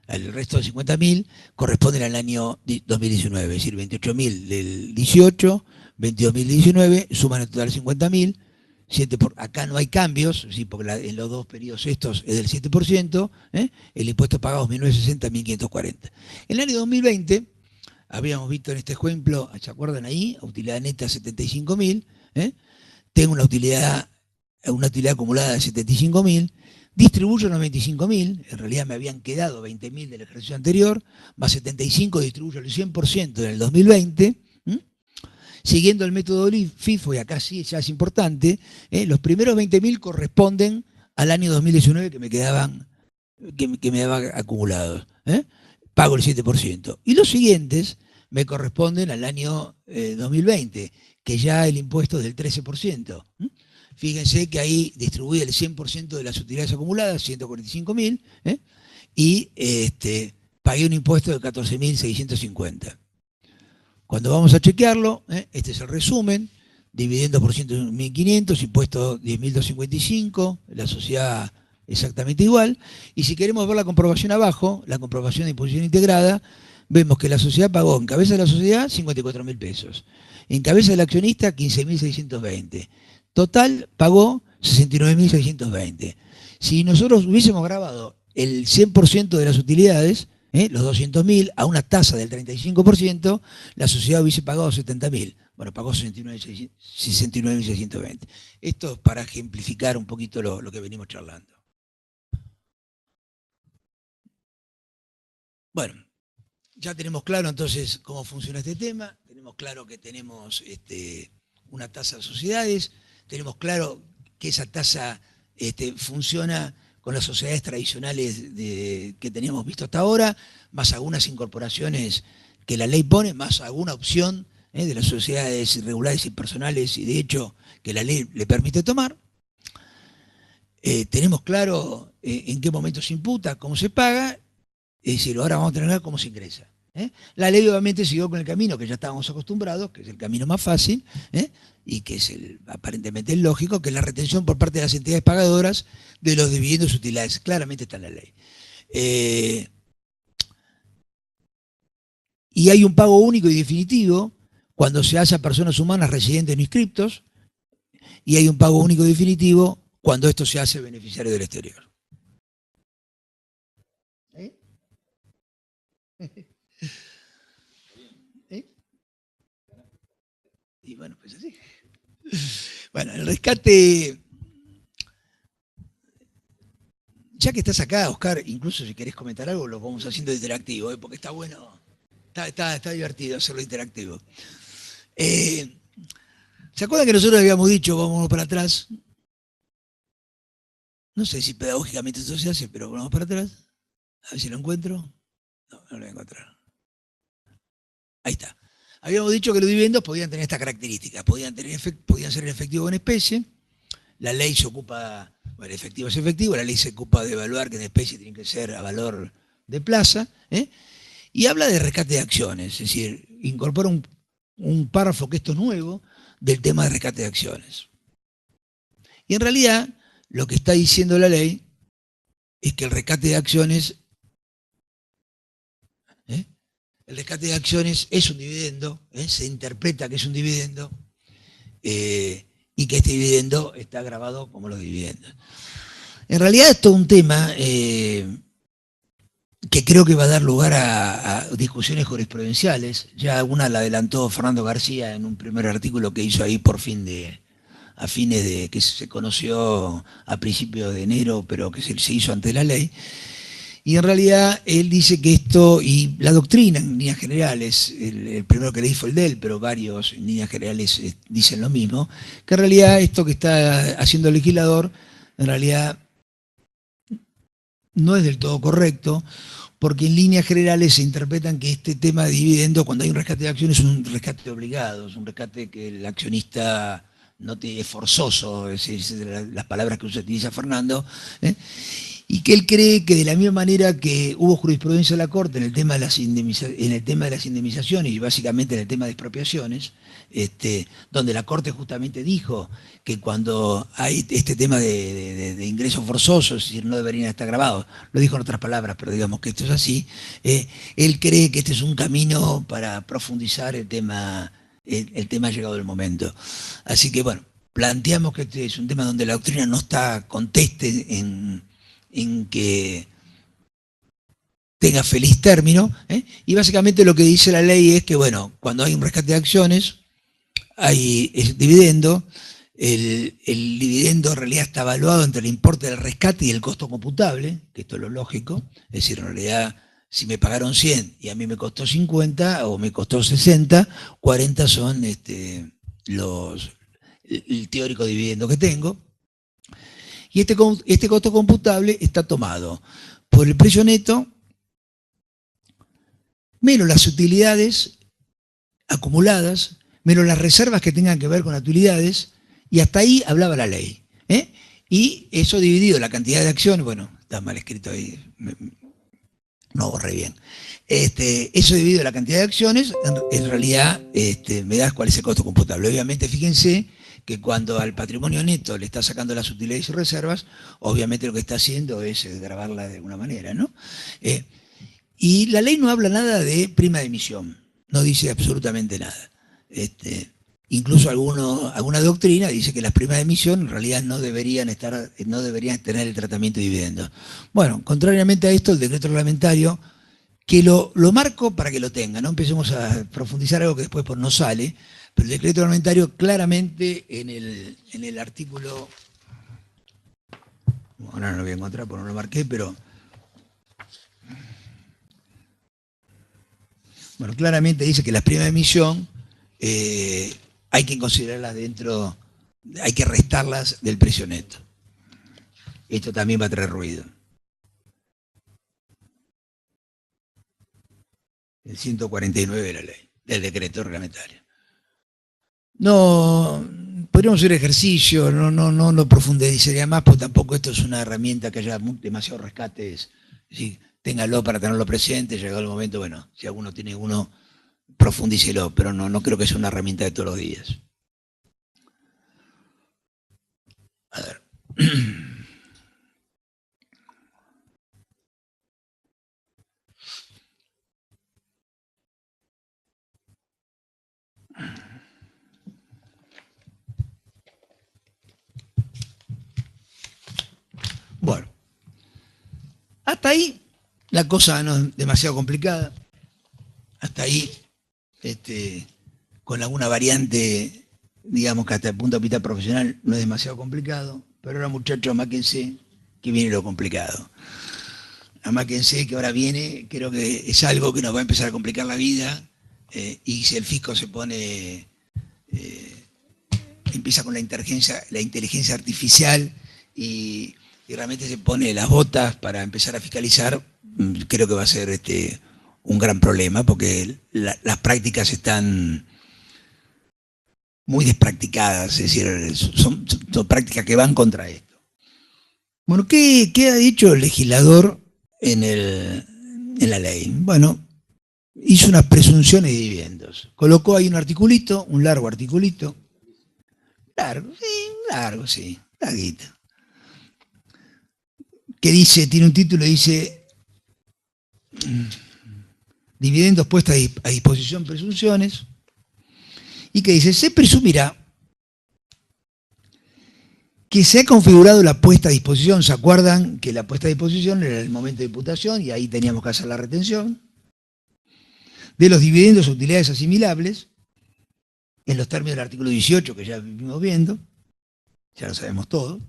el resto de 50.000 corresponden al año 2019, es decir, 28.000 del 18, 22.000 del 19, suman en total 50.000. Acá no hay cambios, ¿sí? Porque en los dos periodos estos es del 7%, el impuesto pagado es 1960, 1.540. En el año 2020, habíamos visto en este ejemplo, ¿se acuerdan ahí? Utilidad neta 75.000, tengo una utilidad acumulada de 75.000, distribuyo los 25.000, en realidad me habían quedado 20.000 del ejercicio anterior, más 75 distribuyo el 100% en el 2020, siguiendo el método FIFO, y acá sí ya es importante, los primeros 20.000 corresponden al año 2019 que me quedaban acumulados. Pago el 7%. Y los siguientes me corresponden al año 2020, que ya el impuesto es del 13%. Fíjense que ahí distribuí el 100% de las utilidades acumuladas, 145.000, y pagué un impuesto de 14.650. Cuando vamos a chequearlo, este es el resumen, dividendo por 100.500, impuesto 10.255, la sociedad exactamente igual, y si queremos ver la comprobación abajo, la comprobación de imposición integrada, vemos que la sociedad pagó en cabeza de la sociedad 54.000 pesos, en cabeza del accionista 15.620, total pagó 69.620. Si nosotros hubiésemos grabado el 100% de las utilidades, los 200.000 a una tasa del 35%, la sociedad hubiese pagado 70.000. Bueno, pagó 69.620. Esto es para ejemplificar un poquito lo que venimos charlando. Bueno, ya tenemos claro entonces cómo funciona este tema, tenemos claro que tenemos una tasa de sociedades, tenemos claro que esa tasa funciona con las sociedades tradicionales que teníamos visto hasta ahora, más algunas incorporaciones que la ley pone, más alguna opción de las sociedades irregulares y personales, y de hecho que la ley le permite tomar. Tenemos claro en qué momento se imputa, cómo se paga, es decir, ahora vamos a tener cómo se ingresa. La ley obviamente siguió con el camino que ya estábamos acostumbrados, que es el camino más fácil, y que es aparentemente el lógico, que es la retención por parte de las entidades pagadoras de los dividendos y utilidades. Claramente está en la ley. Y hay un pago único y definitivo cuando se hace a personas humanas residentes no inscriptos, y hay un pago único y definitivo cuando esto se hace beneficiario del exterior. Y bueno, pues así. Bueno, el rescate, ya que estás acá, Oscar, incluso si querés comentar algo, lo vamos haciendo interactivo, porque está bueno, está divertido hacerlo interactivo. ¿Se acuerdan que nosotros habíamos dicho, vámonos para atrás? No sé si pedagógicamente esto se hace, pero vamos para atrás. A ver si lo encuentro. No, no lo voy a encontrar. Ahí está. Habíamos dicho que los dividendos podían tener esta característica, podían ser en efectivo o en especie. La ley se ocupa, bueno, efectivo es efectivo, la ley se ocupa de evaluar que en especie tiene que ser a valor de plaza, y habla de rescate de acciones, es decir, incorpora un párrafo que esto es nuevo del tema de rescate de acciones. Y en realidad, lo que está diciendo la ley es que el rescate de acciones es un dividendo, se interpreta que es un dividendo, y que este dividendo está grabado como los dividendos. En realidad es todo un tema que creo que va a dar lugar a discusiones jurisprudenciales. Ya alguna la adelantó Fernando García en un primer artículo que hizo ahí a fines de que se conoció a principios de enero, pero que se hizo ante la ley. Y en realidad él dice que esto, y la doctrina en líneas generales, el primero que leí fue el de él, pero varios en líneas generales dicen lo mismo, que en realidad esto que está haciendo el legislador, en realidad no es del todo correcto, porque en líneas generales se interpretan que este tema de dividendo, cuando hay un rescate de acciones, es un rescate obligado, es un rescate que el accionista no te es forzoso, es las palabras que utiliza Fernando, y que él cree que de la misma manera que hubo jurisprudencia de la Corte en el tema de las indemnizaciones y básicamente en el tema de expropiaciones, donde la Corte justamente dijo que cuando hay este tema de ingresos forzosos, es decir, no deberían estar grabados, lo dijo en otras palabras, pero digamos que esto es así, él cree que este es un camino para profundizar el tema llegado el momento. Así que bueno, planteamos que este es un tema donde la doctrina no está conteste en que tenga feliz término, y básicamente lo que dice la ley es que, bueno, cuando hay un rescate de acciones, hay el dividendo, el dividendo en realidad está evaluado entre el importe del rescate y el costo computable, que esto es lo lógico, es decir, en realidad, si me pagaron 100 y a mí me costó 50 o me costó 60, 40 son el teórico dividendo que tengo. Y este costo computable está tomado por el precio neto menos las utilidades acumuladas, menos las reservas que tengan que ver con las utilidades, y hasta ahí hablaba la ley. Y eso dividido la cantidad de acciones, bueno, está mal escrito ahí, no borré bien. Eso dividido la cantidad de acciones, en realidad me da cuál es el costo computable. Obviamente, fíjense que cuando al patrimonio neto le está sacando las utilidades y reservas, obviamente lo que está haciendo es grabarla de alguna manera, ¿no? Y la ley no habla nada de prima de emisión, no dice absolutamente nada. Incluso alguna doctrina dice que las primas de emisión en realidad no deberían tener el tratamiento de dividendos. Bueno, contrariamente a esto, el decreto reglamentario, que lo marco para que lo tenga, no empecemos a profundizar algo que después no sale, pero el decreto reglamentario claramente en el artículo, ahora no lo voy a encontrar porque no lo marqué, pero bueno, claramente dice que las primas de emisión hay que considerarlas dentro hay que restarlas del precio neto. Esto también va a traer ruido. El 149 de la ley, del decreto reglamentario. No, podríamos hacer ejercicio, no lo profundizaría más, porque tampoco esto es una herramienta que haya demasiados rescates. Sí, téngalo para tenerlo presente, llegado el momento, bueno, si alguno tiene uno, profundícelo, pero no creo que sea una herramienta de todos los días. A ver. Bueno, hasta ahí la cosa no es demasiado complicada. Hasta ahí, con alguna variante, digamos que hasta el punto de vista profesional no es demasiado complicado. Pero ahora, muchachos, amáquense que viene lo complicado. Amáquense que ahora viene, creo que es algo que nos va a empezar a complicar la vida. Y si el fisco se pone, empieza con la inteligencia artificial y realmente se pone las botas para empezar a fiscalizar, creo que va a ser un gran problema, porque las prácticas están muy despracticadas, es decir, son prácticas que van contra esto. Bueno, ¿qué ha dicho el legislador en la ley? Bueno, hizo unas presunciones de dividendos. Colocó ahí un articulito, un largo articulito. Largo, sí, larguito. Que dice, tiene un título, dice, dividendos puestos a disposición, presunciones, y que dice, se presumirá que se ha configurado la puesta a disposición. ¿Se acuerdan que la puesta a disposición era el momento de imputación y ahí teníamos que hacer la retención? De los dividendos o utilidades asimilables, en los términos del artículo 18, que ya vimos viendo, ya lo sabemos todo,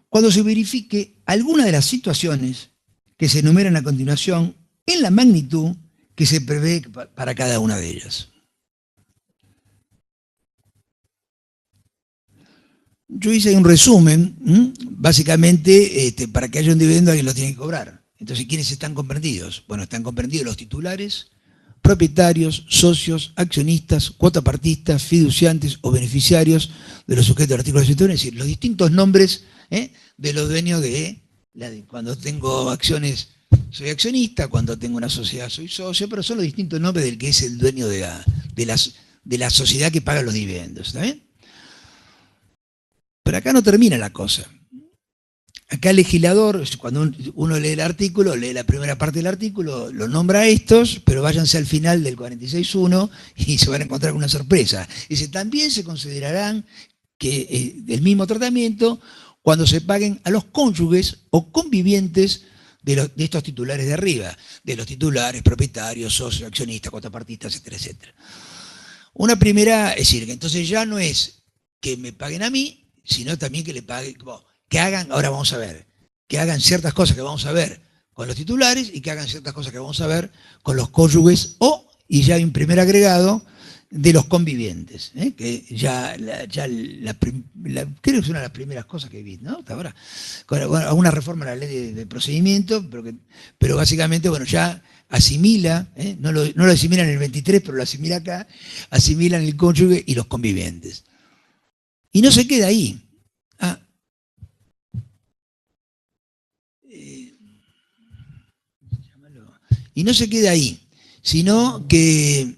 cuando se verifique alguna de las situaciones que se enumeran a continuación en la magnitud que se prevé para cada una de ellas. Yo hice un resumen, básicamente, para que haya un dividendo alguien lo tiene que cobrar. Entonces, ¿quiénes están comprendidos? Bueno, están comprendidos los titulares, propietarios, socios, accionistas, cuotapartistas, fiduciantes o beneficiarios de los sujetos del artículo 61, es decir, los distintos nombres de los dueños cuando tengo acciones soy accionista, cuando tengo una sociedad soy socio, pero son los distintos nombres del que es el dueño de la sociedad que paga los dividendos, ¿está bien? Pero acá no termina la cosa. Acá el legislador, cuando uno lee el artículo, lee la primera parte del artículo, lo nombra a estos, pero váyanse al final del 46.1 y se van a encontrar con una sorpresa. Dice, también se considerarán que el mismo tratamiento cuando se paguen a los cónyuges o convivientes de estos titulares de arriba, de los titulares, propietarios, socios, accionistas, cuotapartistas, etcétera, etcétera. Una primera, es decir, que entonces ya no es que me paguen a mí, sino también que le paguen, que hagan, ahora vamos a ver, que hagan ciertas cosas que vamos a ver con los titulares y que hagan ciertas cosas que vamos a ver con los cónyuges y ya hay un primer agregado, de los convivientes, que creo que es una de las primeras cosas que vi, ¿no? Hasta ahora, con una reforma de la ley de procedimiento, pero básicamente, bueno, ya asimila, no lo asimila en el 23, pero lo asimila acá, asimilan el cónyuge y los convivientes. Y no se queda ahí. Y no se queda ahí, sino que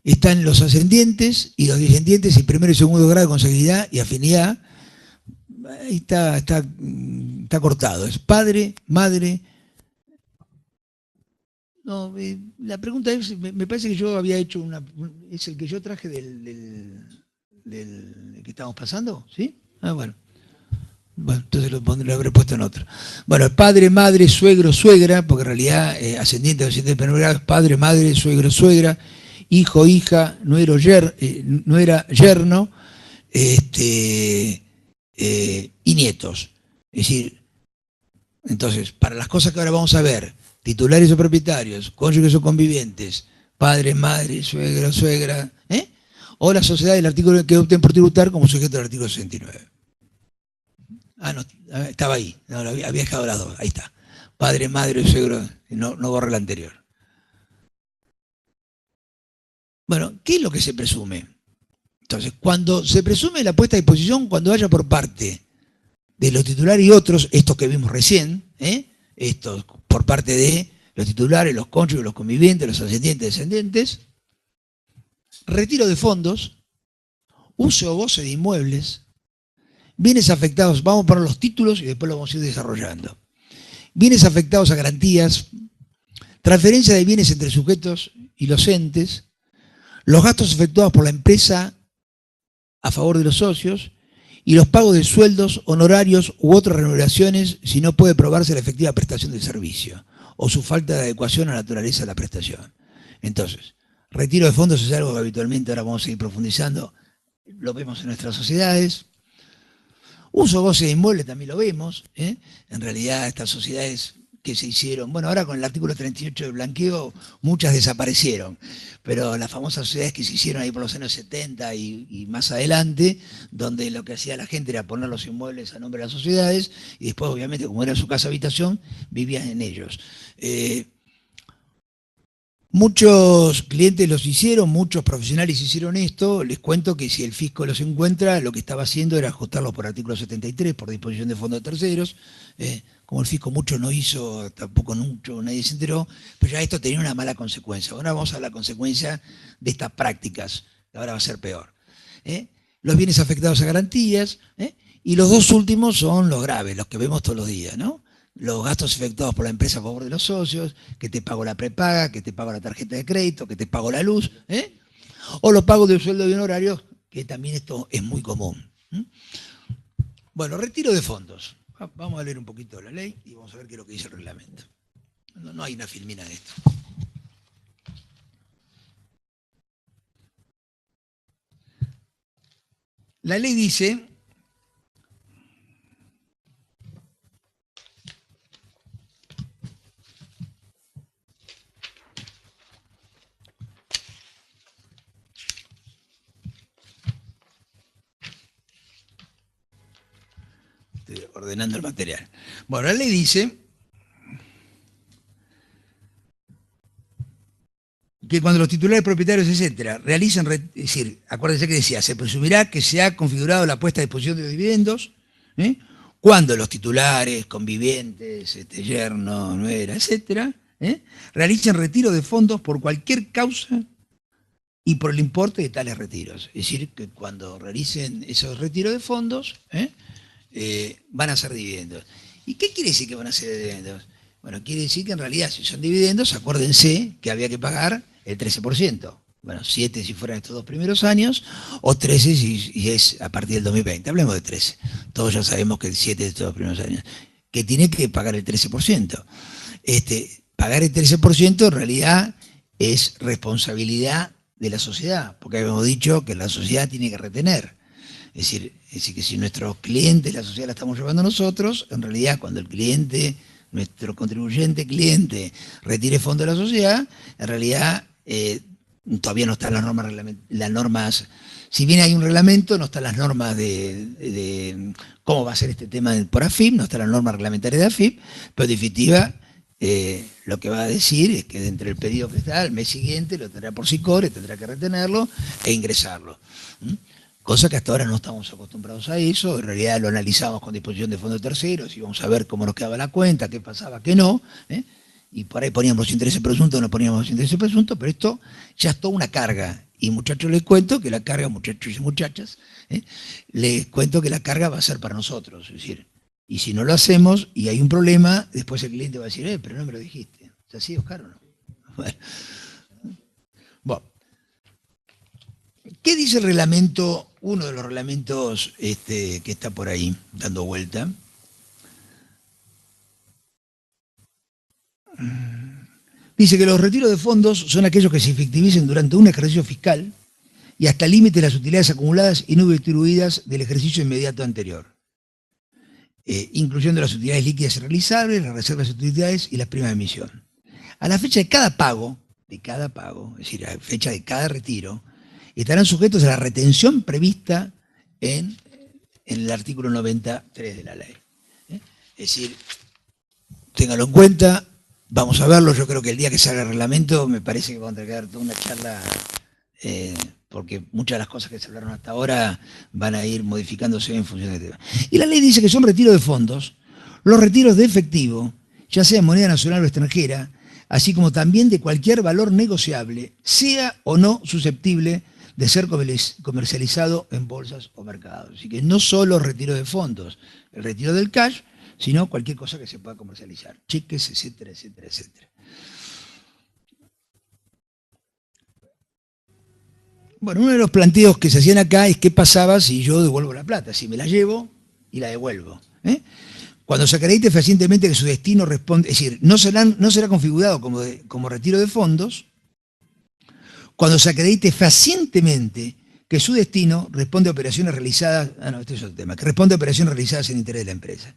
están los ascendientes y los descendientes y primero y segundo grado de consanguinidad y afinidad. Ahí está cortado. Es padre, madre. No, la pregunta es, me parece que yo había hecho es el que yo traje del que estamos pasando, ¿sí? Bueno. Bueno, entonces lo habré puesto en otro. Bueno, padre, madre, suegro, suegra, porque en realidad ascendiente, descendiente de primer grado es padre, madre, suegro, suegra, hijo, hija, nuera, yerno, y nietos. Es decir, entonces, para las cosas que ahora vamos a ver, titulares o propietarios, cónyuges o convivientes, padre, madre, suegro, suegra, o la sociedad del artículo que opten por tributar como sujeto del artículo 69. Ah, no, estaba ahí, no, había dejado las dos, ahí está. Padre, madre, suegro, no borra la anterior. Bueno, ¿qué es lo que se presume? Entonces, cuando se presume la puesta a disposición, cuando haya por parte de los titulares y otros, estos que vimos recién, estos por parte de los titulares, los cónyuges, los convivientes, los ascendientes, descendientes, retiro de fondos, uso o goce de inmuebles, bienes afectados, vamos a poner los títulos y después lo vamos a ir desarrollando. Bienes afectados a garantías, transferencia de bienes entre sujetos y los entes, los gastos efectuados por la empresa a favor de los socios y los pagos de sueldos, honorarios u otras remuneraciones si no puede probarse la efectiva prestación del servicio o su falta de adecuación a la naturaleza de la prestación. Entonces, retiro de fondos es algo que habitualmente ahora vamos a ir profundizando, lo vemos en nuestras sociedades. Uso goce de inmuebles también lo vemos, En realidad estas sociedades que se hicieron, bueno, ahora con el artículo 38 del blanqueo muchas desaparecieron, pero las famosas sociedades que se hicieron ahí por los años 70 y más adelante, donde lo que hacía la gente era poner los inmuebles a nombre de las sociedades y después obviamente como era su casa habitación, vivían en ellos. Muchos clientes los hicieron, muchos profesionales hicieron esto. Les cuento que si el fisco los encuentra, lo que estaba haciendo era ajustarlos por artículo 73, por disposición de fondos de terceros. Como el fisco mucho no hizo, tampoco mucho, nadie se enteró, pero ya esto tenía una mala consecuencia. Ahora vamos a la consecuencia de estas prácticas, que ahora va a ser peor. Los bienes afectados a garantías, y los dos últimos son los graves, los que vemos todos los días, ¿no? Los gastos efectuados por la empresa a favor de los socios, que te pago la prepaga, que te pago la tarjeta de crédito, que te pago la luz, o los pagos de sueldo y honorarios, que también esto es muy común. Bueno, retiro de fondos. Vamos a leer un poquito la ley y vamos a ver qué es lo que dice el reglamento. No hay una filmina de esto. La ley dice... Estoy ordenando el material. Bueno, la ley dice que cuando los titulares propietarios, etcétera, realicen, es decir, acuérdense que decía, se presumirá que se ha configurado la puesta a disposición de los dividendos, cuando los titulares, convivientes, yerno, nuera, etcétera, realicen retiro de fondos por cualquier causa y por el importe de tales retiros. Es decir, que cuando realicen esos retiros de fondos, van a ser dividendos. ¿Y qué quiere decir que van a ser dividendos? Bueno, quiere decir que en realidad si son dividendos, acuérdense que había que pagar el 13%. Bueno, 7 si fueran estos 2 primeros años, o 13 si es a partir del 2020. Hablemos de 13. Todos ya sabemos que el 7 de estos 2 primeros años. Que tiene que pagar el 13%. Pagar el 13% en realidad es responsabilidad de la sociedad, porque habíamos dicho que la sociedad tiene que retener. Es decir, que si nuestros clientes, la sociedad la estamos llevando nosotros, en realidad cuando el cliente, nuestro contribuyente cliente, retire fondo de la sociedad, en realidad todavía no están las normas, si bien hay un reglamento, no están las normas de cómo va a ser este tema por AFIP, no están las normas reglamentarias de AFIP, pero en definitiva lo que va a decir es que dentro del pedido que está, al mes siguiente lo tendrá por SICORE, tendrá que retenerlo e ingresarlo. Cosa que hasta ahora no estamos acostumbrados a eso, en realidad lo analizamos con disposición de fondos terceros y vamos a ver cómo nos quedaba la cuenta, qué pasaba, qué no, y por ahí poníamos los intereses presuntos, no poníamos los intereses presuntos, pero esto ya es toda una carga. Y muchachos, les cuento que la carga, muchachos y muchachas, les cuento que la carga va a ser para nosotros, es decir, y si no lo hacemos y hay un problema, después el cliente va a decir, pero no me lo dijiste. ¿Es así, Oscar, o no? Bueno. ¿Qué dice el reglamento, uno de los reglamentos que está por ahí dando vuelta? Dice que los retiros de fondos son aquellos que se efectivicen durante un ejercicio fiscal y hasta el límite de las utilidades acumuladas y no distribuidas del ejercicio inmediato anterior, incluyendo las utilidades líquidas y realizables, las reservas de utilidades y las primas de emisión. A la fecha de cada pago, es decir, a la fecha de cada retiro, estarán sujetos a la retención prevista en el artículo 93 de la ley. Es decir, ténganlo en cuenta, vamos a verlo. Yo creo que el día que salga el reglamento me parece que vamos a tener que dar toda una charla, porque muchas de las cosas que se hablaron hasta ahora van a ir modificándose en función de tema. Y la ley dice que son retiros de fondos, los retiros de efectivo, ya sea en moneda nacional o extranjera, así como también de cualquier valor negociable, sea o no susceptible de ser comercializado en bolsas o mercados. Así que no solo retiro de fondos, el retiro del cash, sino cualquier cosa que se pueda comercializar, cheques, etcétera, etcétera, etcétera. Bueno, uno de los planteos que se hacían acá es qué pasaba si yo devuelvo la plata, si me la llevo y la devuelvo. Cuando se acredite fehacientemente que su destino responde, es decir, no será configurado como retiro de fondos, cuando se acredite fehacientemente que su destino responde a operaciones realizadas, este es otro tema, que responde a operaciones realizadas en interés de la empresa.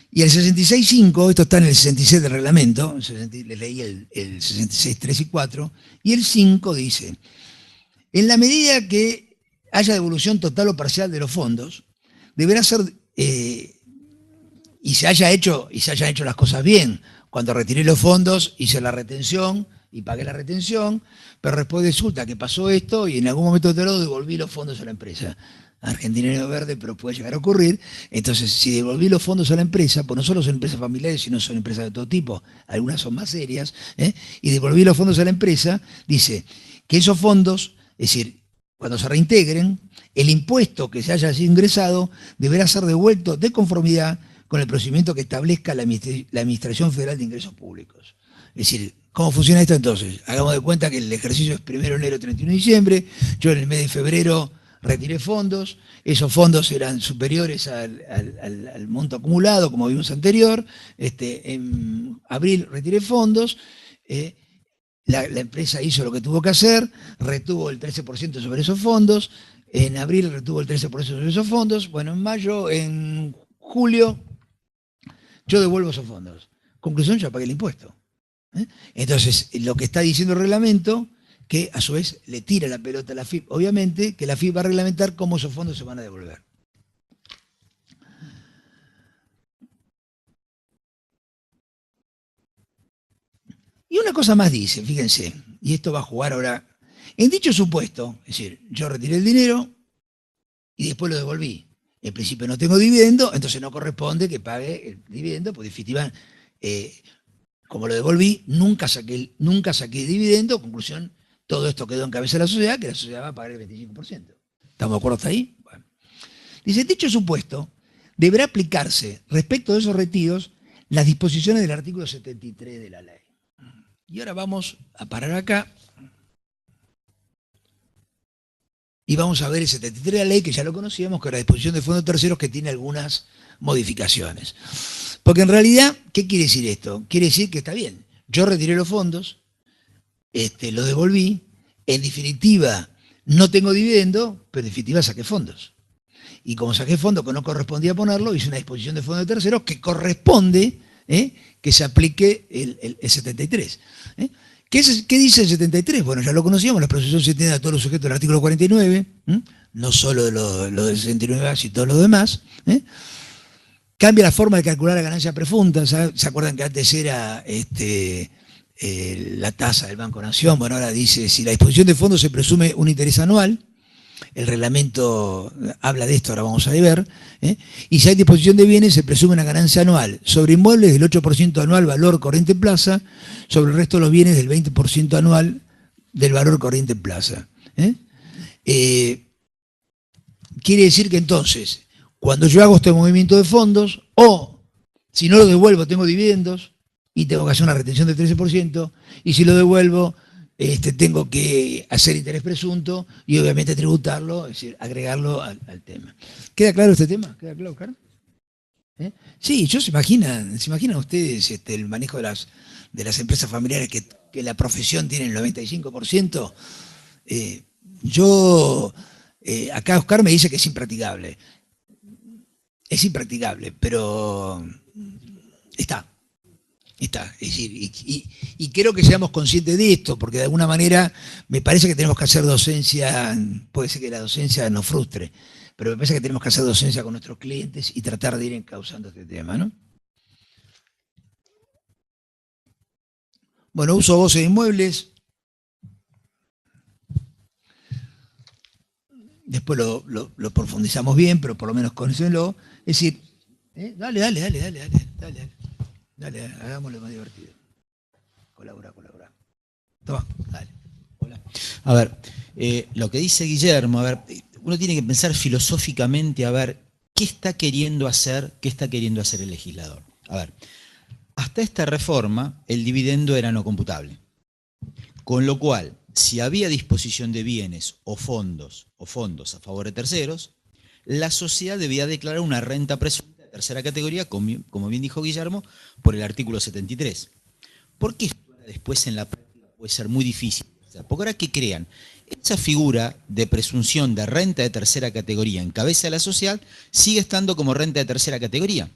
Y el 66.5, esto está en el 66 del reglamento, les leí el 66.3 y 4, y el 5 dice, en la medida que haya devolución total o parcial de los fondos, deberá ser, y se hayan hecho las cosas bien, cuando retiré los fondos, hice la retención y pagué la retención, pero después resulta que pasó esto y en algún momento determinado devolví los fondos a la empresa. Argentina no es verde, pero puede llegar a ocurrir. Entonces, si devolví los fondos a la empresa, pues no solo son empresas familiares, sino son empresas de todo tipo, algunas son más serias, y devolví los fondos a la empresa, dice que esos fondos, es decir, cuando se reintegren, el impuesto que se haya ingresado deberá ser devuelto de conformidad con el procedimiento que establezca la Administración Federal de Ingresos Públicos. Es decir, ¿cómo funciona esto entonces? Hagamos de cuenta que el ejercicio es 1 de enero, 31 de diciembre, yo en el mes de febrero retiré fondos, esos fondos eran superiores al monto acumulado, como vimos anterior, en abril retiré fondos, la empresa hizo lo que tuvo que hacer, retuvo el 13% sobre esos fondos, en abril retuvo el 13% sobre esos fondos, bueno, en mayo, en julio, yo devuelvo esos fondos. Conclusión, ya pagué el impuesto. Entonces, lo que está diciendo el reglamento, que a su vez le tira la pelota a la AFIP, obviamente que la AFIP va a reglamentar cómo esos fondos se van a devolver. Y una cosa más dice, fíjense, y esto va a jugar ahora, en dicho supuesto, es decir, yo retiré el dinero y después lo devolví. En principio no tengo dividendo, entonces no corresponde que pague el dividendo, porque definitivamente, como lo devolví, nunca saqué dividendo, conclusión, todo esto quedó en cabeza de la sociedad, que la sociedad va a pagar el 25%. ¿Estamos de acuerdo hasta ahí? Bueno. Dice, dicho supuesto, deberá aplicarse respecto de esos retiros las disposiciones del artículo 73 de la ley. Y ahora vamos a parar acá y vamos a ver el 73 de la ley, que ya lo conocíamos, que era la disposición de fondos terceros, que tiene algunas modificaciones. Porque en realidad, ¿qué quiere decir esto? Quiere decir que está bien, yo retiré los fondos, lo devolví, en definitiva no tengo dividendo, pero en definitiva saqué fondos. Y como saqué fondos que no correspondía ponerlo, hice una disposición de fondos terceros que corresponde que se aplique el 73. ¿Qué dice el 73? Bueno, ya lo conocíamos, la procesión se entiende a todos los sujetos del artículo 49, no solo de lo del 69A, sino todo lo demás. Cambia la forma de calcular la ganancia prefunda. ¿Se acuerdan que antes era la tasa del Banco Nación? Bueno, ahora dice, si la disposición de fondos se presume un interés anual, el reglamento habla de esto, ahora vamos a ver, y si hay disposición de bienes, se presume una ganancia anual sobre inmuebles del 8% anual valor corriente en plaza, sobre el resto de los bienes del 20% anual del valor corriente en plaza. Quiere decir que entonces, cuando yo hago este movimiento de fondos, o si no lo devuelvo tengo dividendos y tengo que hacer una retención del 13%, y si lo devuelvo tengo que hacer interés presunto y obviamente tributarlo, es decir, agregarlo al tema. ¿Queda claro este tema? ¿Queda claro, Carlos? Sí, se imaginan ustedes el manejo de las empresas familiares que la profesión tiene el 95%. Acá Oscar me dice que es impracticable. Es impracticable, pero está. Está, es decir, y creo que seamos conscientes de esto, porque de alguna manera me parece que tenemos que hacer docencia, puede ser que la docencia nos frustre, pero me parece que tenemos que hacer docencia con nuestros clientes y tratar de ir encauzando este tema, ¿no? Bueno, uso goce de inmuebles, después lo profundizamos bien, pero por lo menos conócenlo. Es decir, dale, hagámoslo más divertido. Colabora. Toma, dale. Hola. A ver, lo que dice Guillermo, a ver, uno tiene que pensar filosóficamente a ver qué está queriendo hacer el legislador. A ver, hasta esta reforma el dividendo era no computable, con lo cual, si había disposición de bienes o fondos a favor de terceros, la sociedad debía declarar una renta presunta de tercera categoría, como bien dijo Guillermo, por el artículo 73. ¿Por qué esto después en la práctica puede ser muy difícil? Porque ahora que crean, esa figura de presunción de renta de tercera categoría en cabeza de la sociedad sigue estando como renta de tercera categoría,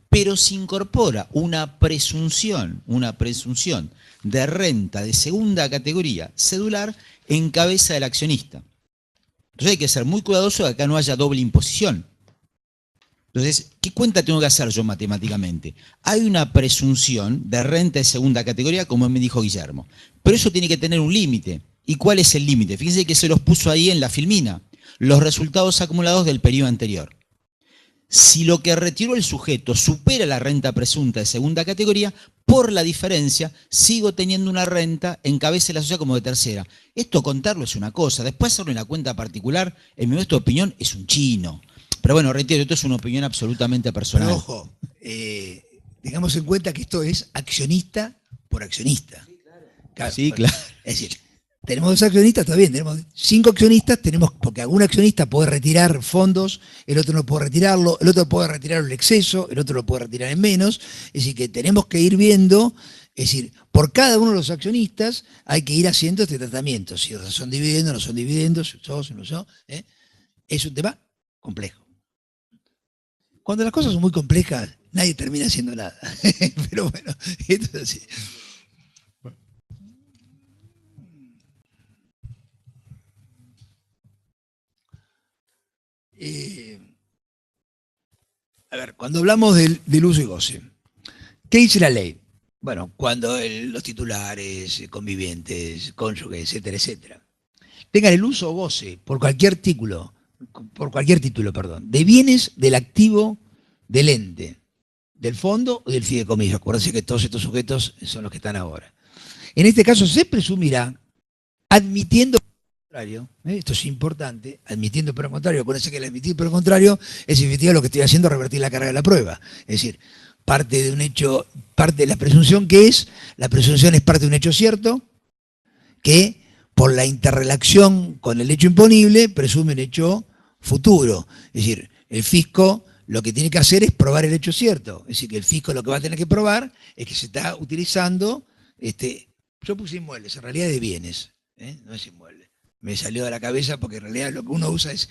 pero se incorpora una presunción de renta de segunda categoría cedular en cabeza del accionista. Entonces hay que ser muy cuidadoso de que acá no haya doble imposición. Entonces, ¿qué cuenta tengo que hacer yo matemáticamente? Hay una presunción de renta de segunda categoría, como me dijo Guillermo, pero eso tiene que tener un límite. ¿Y cuál es el límite? Fíjense que se los puso ahí en la filmina, los resultados acumulados del periodo anterior. Si lo que retiró el sujeto supera la renta presunta de segunda categoría, por la diferencia sigo teniendo una renta en cabeza de la sociedad como de tercera. Esto contarlo es una cosa, después hacerlo en la cuenta particular, en mi modesta opinión, es un chino. Pero bueno, reitero, esto es una opinión absolutamente personal. Pero ojo, tengamos en cuenta que esto es accionista por accionista. Claro, Sí, claro. Es decir, tenemos 2 accionistas, está bien, tenemos 5 accionistas, porque algún accionista puede retirar fondos, el otro no puede retirarlo, el otro puede retirar el exceso, el otro lo puede retirar en menos. Es decir, que tenemos que ir viendo, es decir, por cada uno de los accionistas hay que ir haciendo este tratamiento. Si son dividendos, no son dividendos, si no son. Es un tema complejo. Cuando las cosas son muy complejas, nadie termina haciendo nada. Pero bueno, esto es así. A ver, cuando hablamos del uso y goce, ¿qué dice la ley? Bueno, cuando los titulares, convivientes, cónyuges, etcétera, tengan el uso o goce por cualquier título, perdón, de bienes del activo del ente, del fondo o del fideicomiso. Acuérdense que todos estos sujetos son los que están ahora. En este caso se presumirá, admitiendo contrario, esto es importante, admitiendo pero contrario, acuérdense que el admitir pero contrario es efectivamente lo que estoy haciendo, revertir la carga de la prueba. Es decir, parte de un hecho, parte de la presunción que es, la presunción es parte de un hecho cierto, que por la interrelación con el hecho imponible presume un hecho futuro. Es decir, el fisco lo que tiene que hacer es probar el hecho cierto. Es decir, que el fisco lo que va a tener que probar es que se está utilizando, yo puse inmuebles, en realidad de bienes, no es inmueble. Me salió de la cabeza porque en realidad lo que uno usa es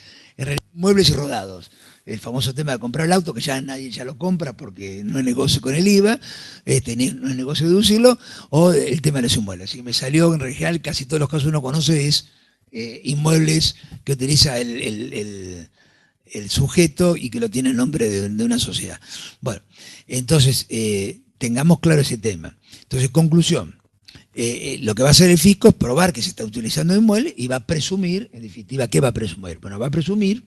muebles y rodados. El famoso tema de comprar el auto, que ya nadie ya lo compra porque no es negocio con el IVA, no es negocio deducirlo, o el tema de los inmuebles. Así que me salió, en realidad, casi todos los casos uno conoce es inmuebles que utiliza el sujeto y que lo tiene en nombre de una sociedad. Bueno, entonces, tengamos claro ese tema. Entonces, conclusión. Lo que va a hacer el fisco es probar que se está utilizando el inmueble y va a presumir, en definitiva, ¿qué va a presumir? Bueno, va a presumir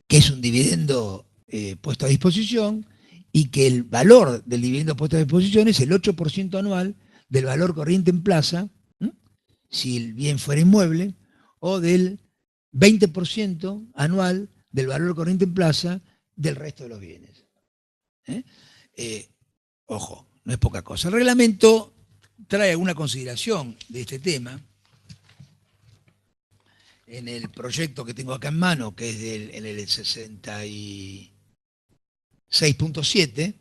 que es un dividendo puesto a disposición y que el valor del dividendo puesto a disposición es el 8% anual del valor corriente en plaza, si el bien fuera inmueble, o del 20% anual del valor corriente en plaza del resto de los bienes. Ojo, no es poca cosa. El reglamento trae alguna consideración de este tema en el proyecto que tengo acá en mano, que es en el 66.7.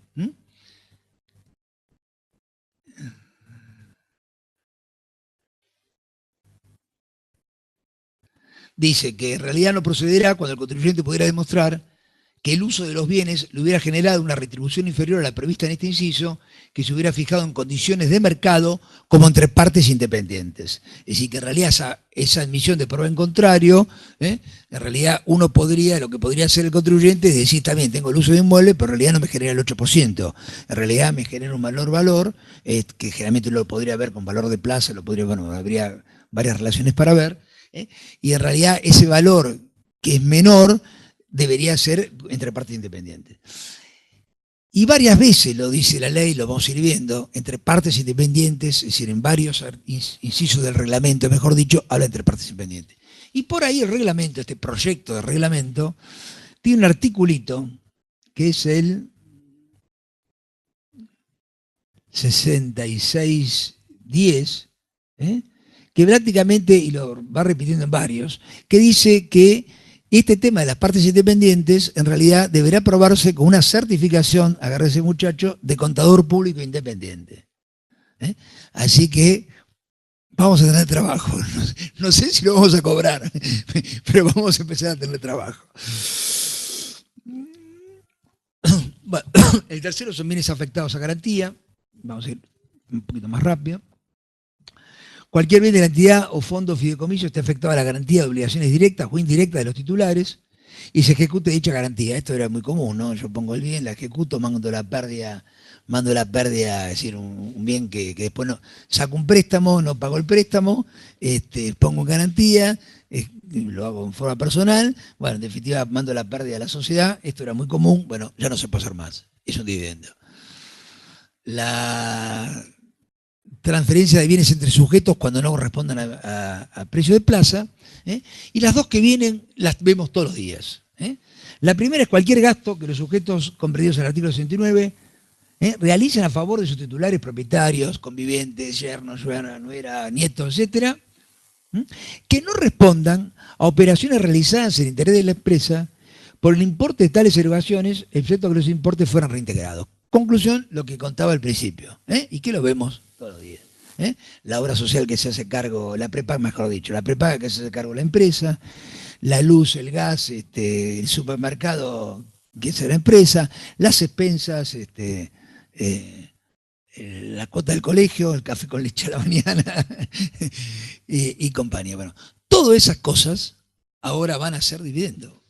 Dice que en realidad no procederá cuando el contribuyente pudiera demostrar que el uso de los bienes le hubiera generado una retribución inferior a la prevista en este inciso, que se hubiera fijado en condiciones de mercado como entre partes independientes. Es decir, que en realidad esa admisión de prueba en contrario, en realidad uno podría, lo que podría hacer el contribuyente es decir, también tengo el uso de inmueble, pero en realidad no me genera el 8%. En realidad me genera un valor, que generalmente lo podría ver con valor de plaza, habría varias relaciones para ver, y en realidad ese valor que es menor debería ser entre partes independientes. Y varias veces lo dice la ley, lo vamos a ir viendo, entre partes independientes, es decir, en varios incisos del reglamento, mejor dicho, habla entre partes independientes. Y por ahí el reglamento, este proyecto de reglamento, tiene un articulito que es el 6610, que prácticamente, y lo va repitiendo en varios, que dice que este tema de las partes independientes en realidad deberá aprobarse con una certificación, agárrese muchacho, de contador público independiente. Así que vamos a tener trabajo. No sé si lo vamos a cobrar, pero vamos a empezar a tener trabajo. Bueno, el tercero son bienes afectados a garantía. Vamos a ir un poquito más rápido. Cualquier bien de la entidad o fondo o fideicomiso esté afectado a la garantía de obligaciones directas o indirectas de los titulares y se ejecute dicha garantía. Esto era muy común, ¿no? Yo pongo el bien, la ejecuto, mando la pérdida, es decir, un bien que después no, saco un préstamo, no pago el préstamo, pongo en garantía, lo hago en forma personal, bueno, en definitiva mando la pérdida a la sociedad, esto era muy común, bueno, ya no se puede hacer más, es un dividendo. La transferencia de bienes entre sujetos cuando no correspondan a precio de plaza, y las dos que vienen las vemos todos los días. La primera es cualquier gasto que los sujetos comprendidos en el artículo 69 realicen a favor de sus titulares propietarios, convivientes, yernos, nuera, nietos, etcétera, que no respondan a operaciones realizadas en interés de la empresa por el importe de tales erogaciones, excepto que los importes fueran reintegrados. Conclusión, lo que contaba al principio, y que lo vemos todos los días. La obra social que se hace cargo, la prepaga, mejor dicho, la prepaga que se hace cargo la empresa, la luz, el gas, el supermercado que es la empresa, las expensas, la cuota del colegio, el café con leche a la mañana y compañía. Bueno, todas esas cosas ahora van a ser dividendo.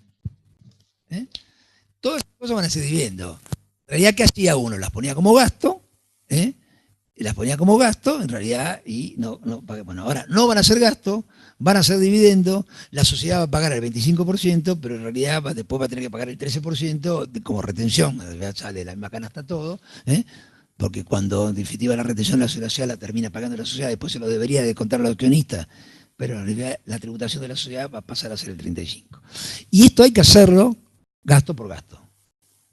Todas esas cosas van a ser dividendo. En realidad, ¿qué hacía uno? Las ponía como gasto, las ponía como gasto, en realidad, y bueno, ahora no van a ser gasto, van a ser dividendo, la sociedad va a pagar el 25%, pero en realidad después va a tener que pagar el 13% como retención, sale la misma canasta todo, porque cuando en definitiva la retención la sociedad la termina pagando la sociedad, después se lo debería de contar al accionista, pero en realidad la tributación de la sociedad va a pasar a ser el 35%. Y esto hay que hacerlo gasto por gasto.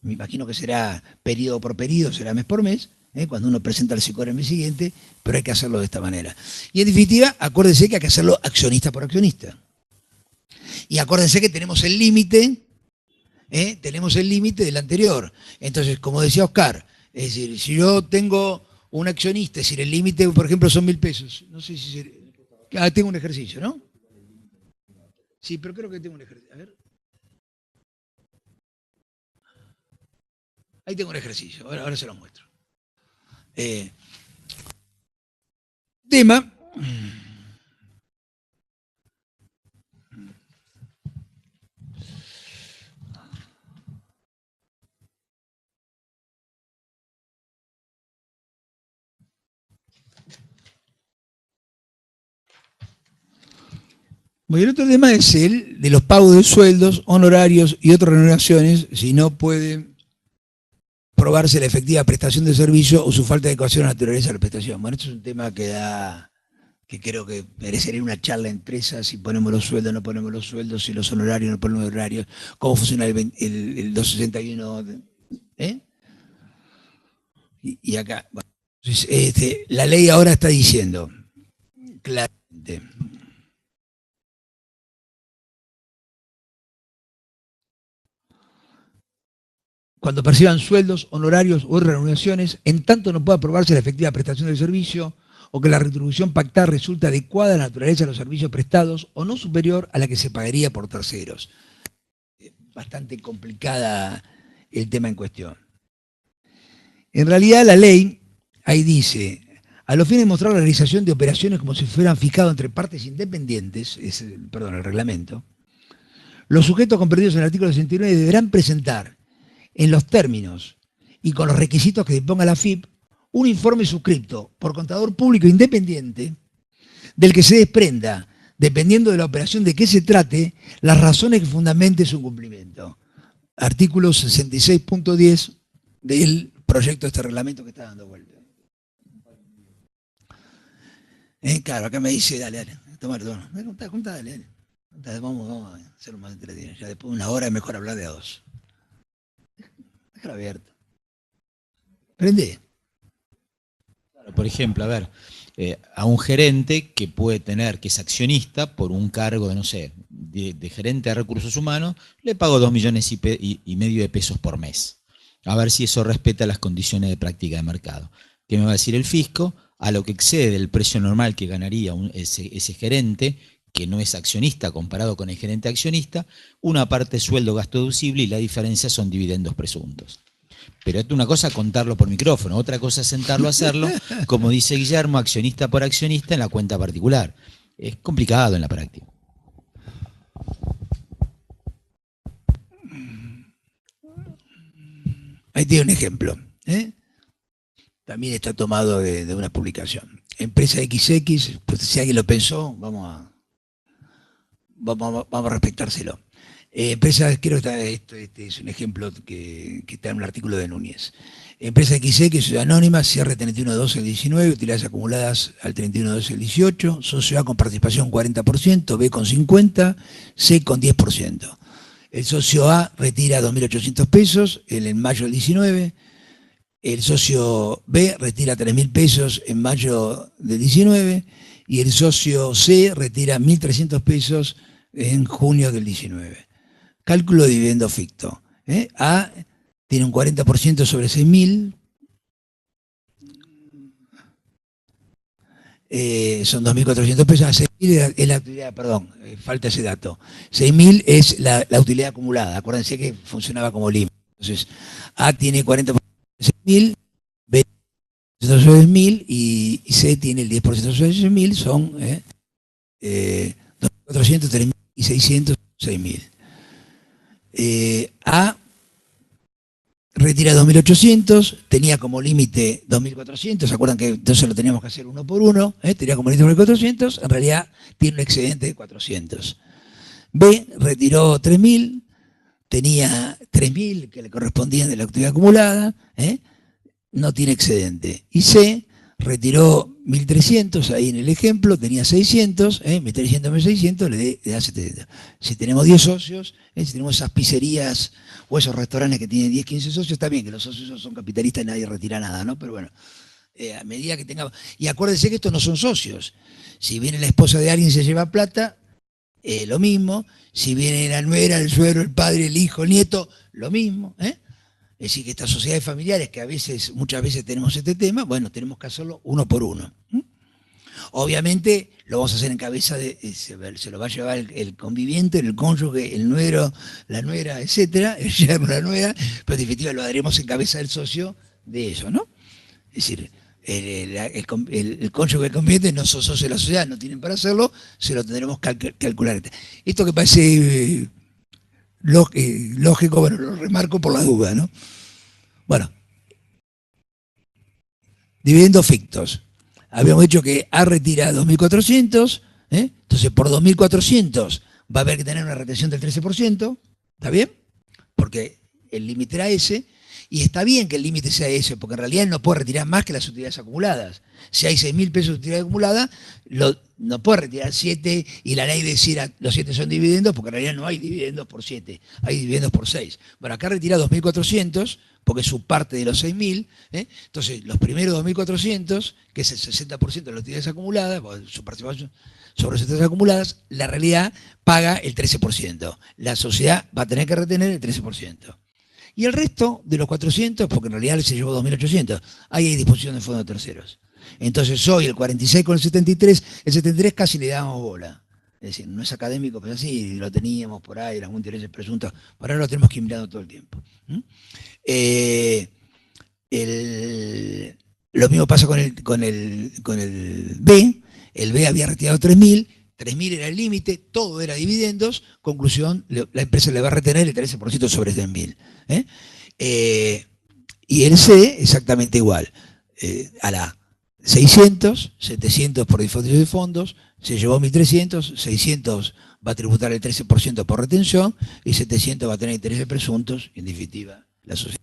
Me imagino que será periodo por periodo, será mes por mes, cuando uno presenta el SICOR el mes siguiente, pero hay que hacerlo de esta manera. Y en definitiva, acuérdense que hay que hacerlo accionista por accionista. Y acuérdense que tenemos el límite del anterior. Entonces, como decía Oscar, es decir, si yo tengo un accionista, es decir, el límite, por ejemplo, son 1.000 pesos. No sé si tengo un ejercicio, ¿no? Sí, pero creo que tengo un ejercicio. A ver. Ahí tengo un ejercicio, ahora se lo muestro. Tema. Bueno, el otro tema es el de los pagos de sueldos, honorarios y otras remuneraciones, si no puede probarse la efectiva prestación de servicio o su falta de adecuación a la naturaleza de la prestación. Bueno, esto es un tema que creo que merecería una charla en empresa, si ponemos los sueldos, no ponemos los sueldos, si los honorarios, no ponemos los horarios, cómo funciona el 261. Y acá, bueno, entonces, la ley ahora está diciendo claramente. Cuando perciban sueldos, honorarios o remuneraciones, en tanto no pueda aprobarse la efectiva prestación del servicio o que la retribución pactada resulta adecuada a la naturaleza de los servicios prestados o no superior a la que se pagaría por terceros. bastante complicada el tema en cuestión. En realidad la ley ahí dice, a los fines de mostrar la realización de operaciones como si fueran fijados entre partes independientes, el reglamento, los sujetos comprendidos en el artículo 69 deberán presentar en los términos y con los requisitos que disponga la FIP un informe suscripto por contador público independiente del que se desprenda, dependiendo de la operación de qué se trate, las razones que fundamenten su cumplimiento. Artículo 66.10 del proyecto de este reglamento que está dando vuelta. Claro, acá me dice, dale, toma, contá, dale. Vamos a hacerlo más entretenido. Ya después de una hora es mejor hablar de a dos. Déjalo abierto. Prende. Por ejemplo, a ver, a un gerente que puede tener, que es accionista por un cargo de, no sé, de gerente de recursos humanos, le pago 2,5 millones de pesos por mes. A ver si eso respeta las condiciones de práctica de mercado. ¿Qué me va a decir el fisco? A lo que excede el precio normal que ganaría ese gerente, que no es accionista comparado con el gerente accionista, una parte es sueldo gasto deducible y la diferencia son dividendos presuntos. Pero esto es una cosa contarlo por micrófono, otra cosa es sentarlo a hacerlo, como dice Guillermo, accionista por accionista en la cuenta particular. Es complicado en la práctica. Ahí tiene un ejemplo. También está tomado de una publicación. Empresa XX, pues si alguien lo pensó, vamos a respetárselo. Empresa, creo que este es un ejemplo que está en un artículo de Núñez. Empresa XX, Ciudad Anónima, cierre 31/12 del 19, utilidades acumuladas al 31/12 del 18, socio A con participación 40%, B con 50%, C con 10%. El socio A retira 2.800 pesos en mayo del 19, el socio B retira 3.000 pesos en mayo del 19 y el socio C retira 1.300 pesos en junio del 19. Cálculo de dividendo ficto. A tiene un 40% sobre 6.000. Son 2.400 pesos. A 6.000 es la utilidad, perdón, falta ese dato. 6.000 es la utilidad acumulada. Acuérdense que funcionaba como límite. Entonces, A tiene 40% sobre 6.000, B sobre 6.000 y C tiene el 10% sobre 6.000. Son 2.400, 3.000 y 600, 6.000. A retira 2.800, tenía como límite 2.400, ¿se acuerdan que entonces lo teníamos que hacer uno por uno? Tenía como límite 2.400, en realidad tiene un excedente de 400. B retiró 3.000, tenía 3.000 que le correspondían de la actividad acumulada, no tiene excedente. Y C retiró 1.300, ahí en el ejemplo, tenía 600, 1.300 más 600, le da 700. Si tenemos 10 socios, si tenemos esas pizzerías o esos restaurantes que tienen 10, 15 socios, está bien que los socios son capitalistas y nadie retira nada, ¿no? Pero bueno, a medida que tengamos... Y acuérdense que estos no son socios. Si viene la esposa de alguien y se lleva plata, lo mismo. Si viene la nuera, el suegro, el padre, el hijo, el nieto, lo mismo, Es decir, que estas sociedades familiares, que muchas veces tenemos este tema, bueno, tenemos que hacerlo uno por uno. Obviamente lo vamos a hacer en cabeza se lo va a llevar el conviviente, el cónyuge, el nuero, la nuera, etcétera, el yerno, la nuera, pero en definitiva lo haremos en cabeza del socio de eso, ¿no? Es decir, el cónyuge, el conviviente no son socios de la sociedad, no tienen para hacerlo, se lo tendremos que calcular. Esto que parece lógico, bueno, lo remarco por la duda, ¿no? Bueno, dividendos fictos. Habíamos dicho que A retira 2.400, entonces por 2.400 va a haber que tener una retención del 13%, ¿está bien? Porque el límite era ese, y está bien que el límite sea ese, porque en realidad él no puede retirar más que las utilidades acumuladas. Si hay 6.000 pesos de utilidad acumulada, no puede retirar 7 y la ley decir los 7 son dividendos, porque en realidad no hay dividendos por 7, hay dividendos por 6. Bueno, acá retira 2.400, porque es su parte de los 6.000, entonces los primeros 2.400, que es el 60% de las utilidades acumuladas, su participación sobre las utilidades acumuladas, la realidad paga el 13%. La sociedad va a tener que retener el 13%. Y el resto de los 400, porque en realidad se llevó 2.800, ahí hay disposición de fondos de terceros. Entonces hoy el 46 con el 73 casi le damos bola. Es decir, no es académico, pero sí, lo teníamos por ahí, algún interés presunto, por ahora lo tenemos que ir mirando todo el tiempo. Lo mismo pasa con el B. El B había retirado 3.000 era el límite, todo era dividendos, conclusión, la empresa le va a retener el 13% sobre 3.000. Y el C, exactamente igual. A la 600, 700 por disposición de fondos, se llevó 1.300, 600 va a tributar el 13% por retención y 700 va a tener intereses presuntos, y en definitiva la sociedad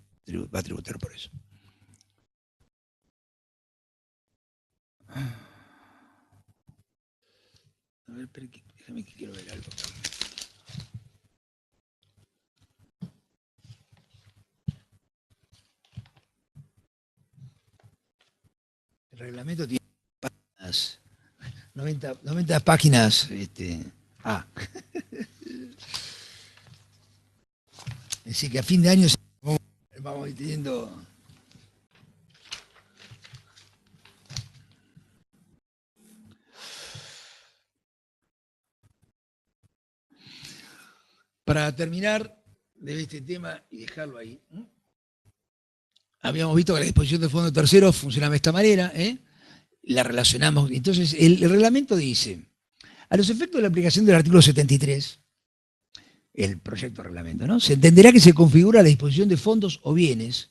va a tributar por eso. A ver, déjame que quiero ver algo. El reglamento tiene páginas, 90 páginas. Es decir, que a fin de año vamos a ir teniendo... Para terminar de este tema y dejarlo ahí, habíamos visto que la disposición de fondos terceros funcionaba de esta manera, la relacionamos. Entonces, el reglamento dice, a los efectos de la aplicación del artículo 73, el proyecto de reglamento, ¿no? Se entenderá que se configura la disposición de fondos o bienes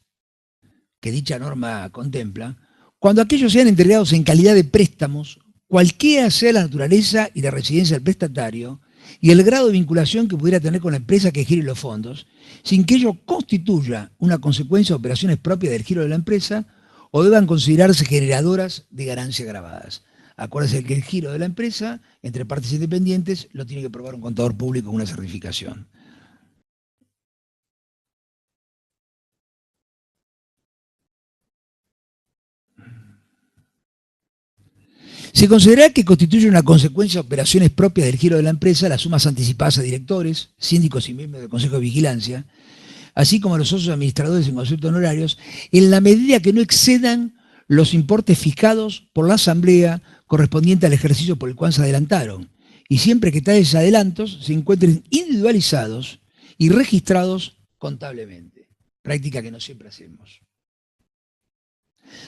que dicha norma contempla, cuando aquellos sean entregados en calidad de préstamos, cualquiera sea la naturaleza y la residencia del prestatario, y el grado de vinculación que pudiera tener con la empresa que gire los fondos, sin que ello constituya una consecuencia de operaciones propias del giro de la empresa o deban considerarse generadoras de ganancias grabadas. Acuérdense que el giro de la empresa, entre partes independientes, lo tiene que probar un contador público con una certificación. Se considera que constituye una consecuencia de operaciones propias del giro de la empresa las sumas anticipadas a directores, síndicos y miembros del Consejo de Vigilancia, así como a los socios administradores en concepto de honorarios, en la medida que no excedan los importes fijados por la Asamblea correspondiente al ejercicio por el cual se adelantaron, y siempre que tales adelantos se encuentren individualizados y registrados contablemente, práctica que no siempre hacemos.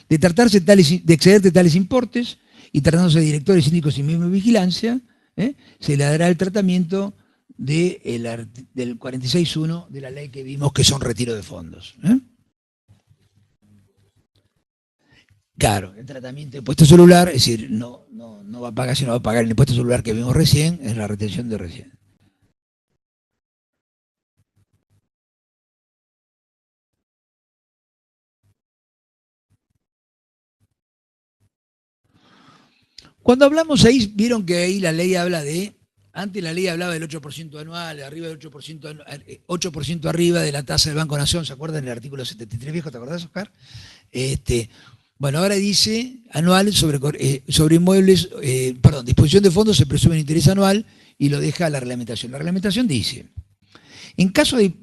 De exceder de tales importes, y tratándose de directores, síndicos y miembros de vigilancia, se le dará el tratamiento del 46.1 de la ley que vimos que son retiro de fondos. Claro, el tratamiento de impuesto celular, es decir, no va a pagar, sino va a pagar el impuesto celular que vimos recién, es la retención de recién. Cuando hablamos ahí, vieron que ahí la ley habla de, antes la ley hablaba del 8% anual, arriba del 8% arriba de la tasa del Banco Nación, ¿se acuerdan del artículo 73 viejo? ¿Te acordás, Oscar? Bueno, ahora dice anual sobre inmuebles, disposición de fondos se presume en interés anual y lo deja la reglamentación. La reglamentación dice, en caso de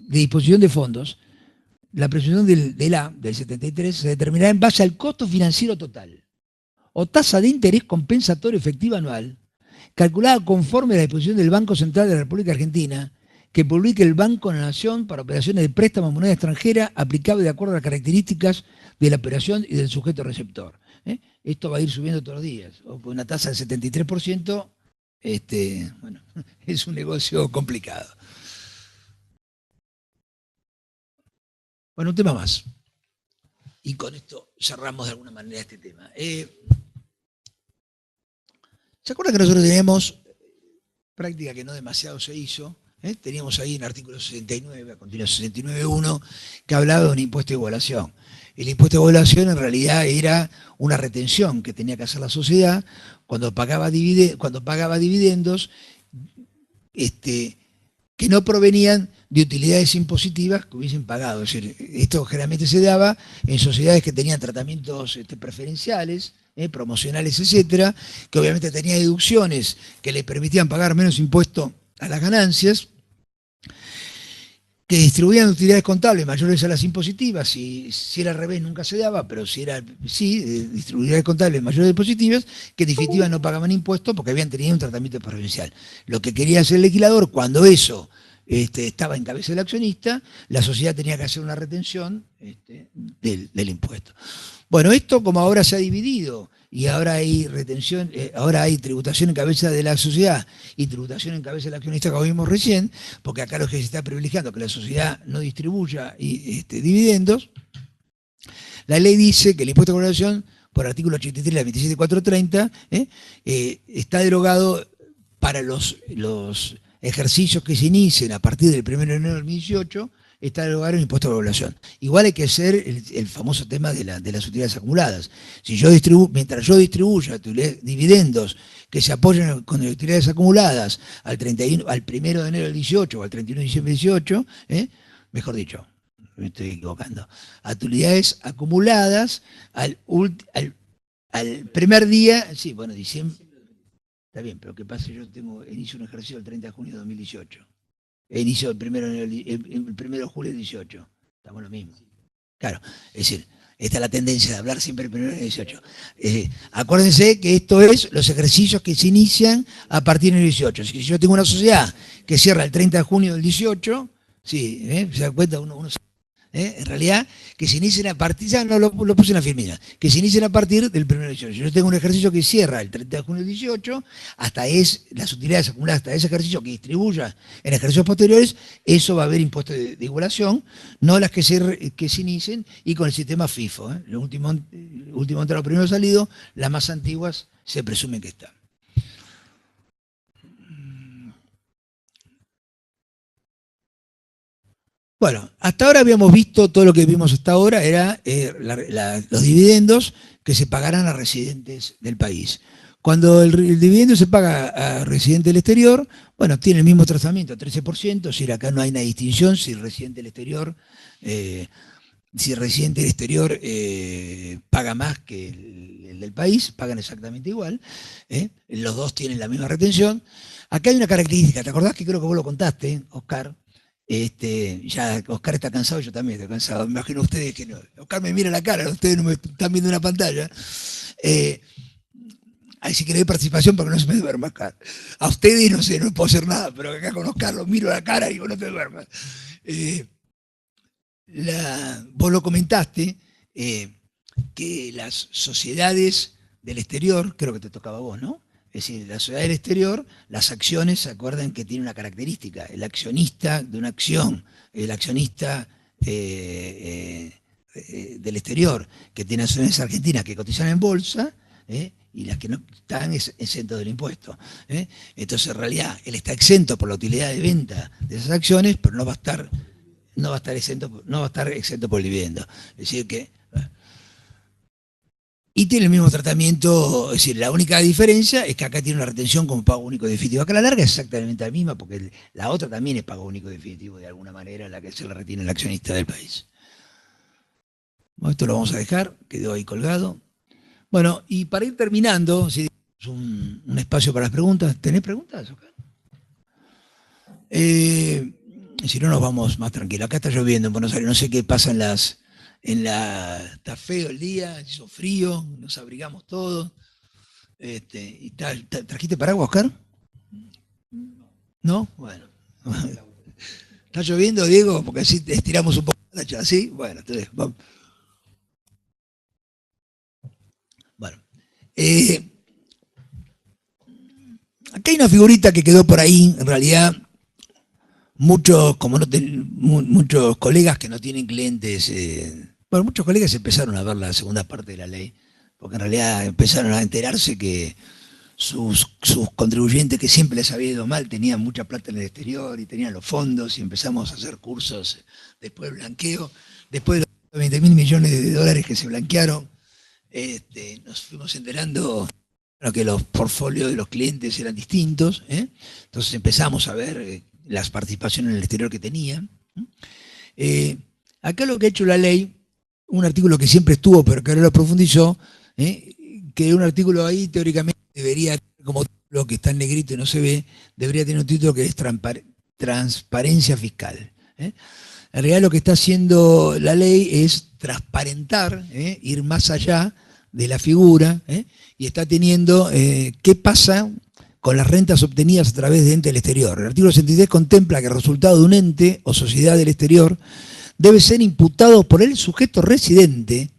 disposición de fondos, la presunción del 73 se determinará en base al costo financiero total o tasa de interés compensatorio efectiva anual, calculada conforme a la disposición del Banco Central de la República Argentina, que publique el Banco de la Nación para operaciones de préstamo en moneda extranjera aplicable de acuerdo a las características de la operación y del sujeto receptor. Esto va a ir subiendo todos los días. Con una tasa del 73%, bueno, es un negocio complicado. Bueno, un tema más. Y con esto cerramos de alguna manera este tema. ¿Se acuerdan que nosotros teníamos práctica que no demasiado se hizo? Teníamos ahí en el artículo 69, a continuación 69.1, que hablaba de un impuesto de igualación. El impuesto de igualación en realidad era una retención que tenía que hacer la sociedad cuando pagaba dividendos que no provenían de utilidades impositivas que hubiesen pagado. Es decir, esto generalmente se daba en sociedades que tenían tratamientos preferenciales, promocionales, etcétera, que obviamente tenían deducciones que les permitían pagar menos impuesto a las ganancias, que distribuían utilidades contables mayores a las impositivas, si era al revés nunca se daba, pero si era, sí, utilidades contables mayores a las impositivas, que en definitiva no pagaban impuestos porque habían tenido un tratamiento preferencial. Lo que quería hacer el legislador, cuando eso estaba en cabeza del accionista, la sociedad tenía que hacer una retención del impuesto. Bueno, esto como ahora se ha dividido, y ahora hay retención, ahora hay tributación en cabeza de la sociedad y tributación en cabeza del accionista, como vimos recién, porque acá lo que se está privilegiando es que la sociedad no distribuya dividendos. La ley dice que el impuesto de corporación, por artículo 83 de la 27430, está derogado para los ejercicios que se inicien a partir del 1 de enero del 2018, está derogado el impuesto de población. Igual hay que hacer el famoso tema de las utilidades acumuladas. Si yo mientras yo distribuya dividendos que se apoyen con utilidades acumuladas al 1 de enero del 18 o al 31 de diciembre del 18, mejor dicho, me estoy equivocando, a utilidades acumuladas al primer día, sí, bueno, diciembre, está bien, pero ¿qué pasa? Yo inicio un ejercicio el 30 de junio de 2018. Inicio el 1 de julio del 18. Estamos lo mismo. Claro, es decir, esta es la tendencia de hablar siempre el 1 del 18. Acuérdense que esto es los ejercicios que se inician a partir del 18. Si yo tengo una sociedad que cierra el 30 de junio del 18, sí, se da cuenta uno en realidad, que se inicien a partir, ya no lo puse en la firmina, que se inicien a partir del 1 de 18. Yo tengo un ejercicio que cierra el 30 de junio del 18, las utilidades acumuladas hasta ese ejercicio que distribuya en ejercicios posteriores, eso va a haber impuestos de igualación, no las que se inicien, y con el sistema FIFO. El último entrado, primero salido, las más antiguas se presumen que están. Bueno, hasta ahora habíamos visto, todo lo que vimos hasta ahora era los dividendos que se pagarán a residentes del país. Cuando el dividendo se paga a residentes del exterior, bueno, tiene el mismo tratamiento, 13%, si acá no hay una distinción, si el residente del exterior, paga más que el del país, pagan exactamente igual, los dos tienen la misma retención. Acá hay una característica, ¿te acordás que creo que vos lo contaste, Oscar? Ya Oscar está cansado, yo también estoy cansado. Me imagino ustedes que no. Oscar me mira la cara, ustedes no me están viendo en la pantalla. Ahí sí que le doy participación para que no se me duerma Oscar. A ustedes no sé, no puedo hacer nada, pero acá con Oscar lo miro a la cara y digo, no te duermas. Vos lo comentaste, que las sociedades del exterior, creo que te tocaba a vos, ¿no? Es decir, la sociedad del exterior, las acciones, se acuerdan que tiene una característica. El accionista de una acción, el accionista del exterior, que tiene acciones argentinas que cotizan en bolsa, y las que no están exentos del impuesto. Entonces, en realidad, él está exento por la utilidad de venta de esas acciones, pero no va a estar exento por el dividendo. Es decir que... Y tiene el mismo tratamiento, es decir, la única diferencia es que acá tiene una retención como pago único definitivo. Acá la larga es exactamente la misma, porque la otra también es pago único definitivo de alguna manera, en la que se le retiene el accionista del país. Bueno, esto lo vamos a dejar, quedó ahí colgado. Bueno, y para ir terminando, si un espacio para las preguntas. ¿Tenés preguntas, Oscar? Si no, nos vamos más tranquilos. Acá está lloviendo en Buenos Aires, no sé qué pasa está feo el día, hizo frío, nos abrigamos todos. ¿Trajiste paraguas, Oscar? ¿No? Bueno. ¿Está lloviendo, Diego? Porque así estiramos un poco la charla, ¿sí? Bueno, entonces vamos. Bueno. Acá hay una figurita que quedó por ahí, en realidad. Muchos colegas que no tienen clientes, muchos colegas empezaron a ver la segunda parte de la ley, porque en realidad empezaron a enterarse que sus contribuyentes, que siempre les había ido mal, tenían mucha plata en el exterior y tenían los fondos, y empezamos a hacer cursos después del blanqueo, después de los 20.000 millones de dólares que se blanquearon, nos fuimos enterando que los portfolios de los clientes eran distintos, entonces empezamos a ver las participaciones en el exterior que tenían. Acá lo que ha hecho la ley, un artículo que siempre estuvo, pero que ahora lo profundizó, que un artículo ahí teóricamente debería, como lo que está en negrito y no se ve, debería tener un título que es transparencia fiscal. En realidad lo que está haciendo la ley es transparentar, ir más allá de la figura, y está teniendo qué pasa con las rentas obtenidas a través de ente del exterior. El artículo 63 contempla que el resultado de un ente o sociedad del exterior debe ser imputado por el sujeto residente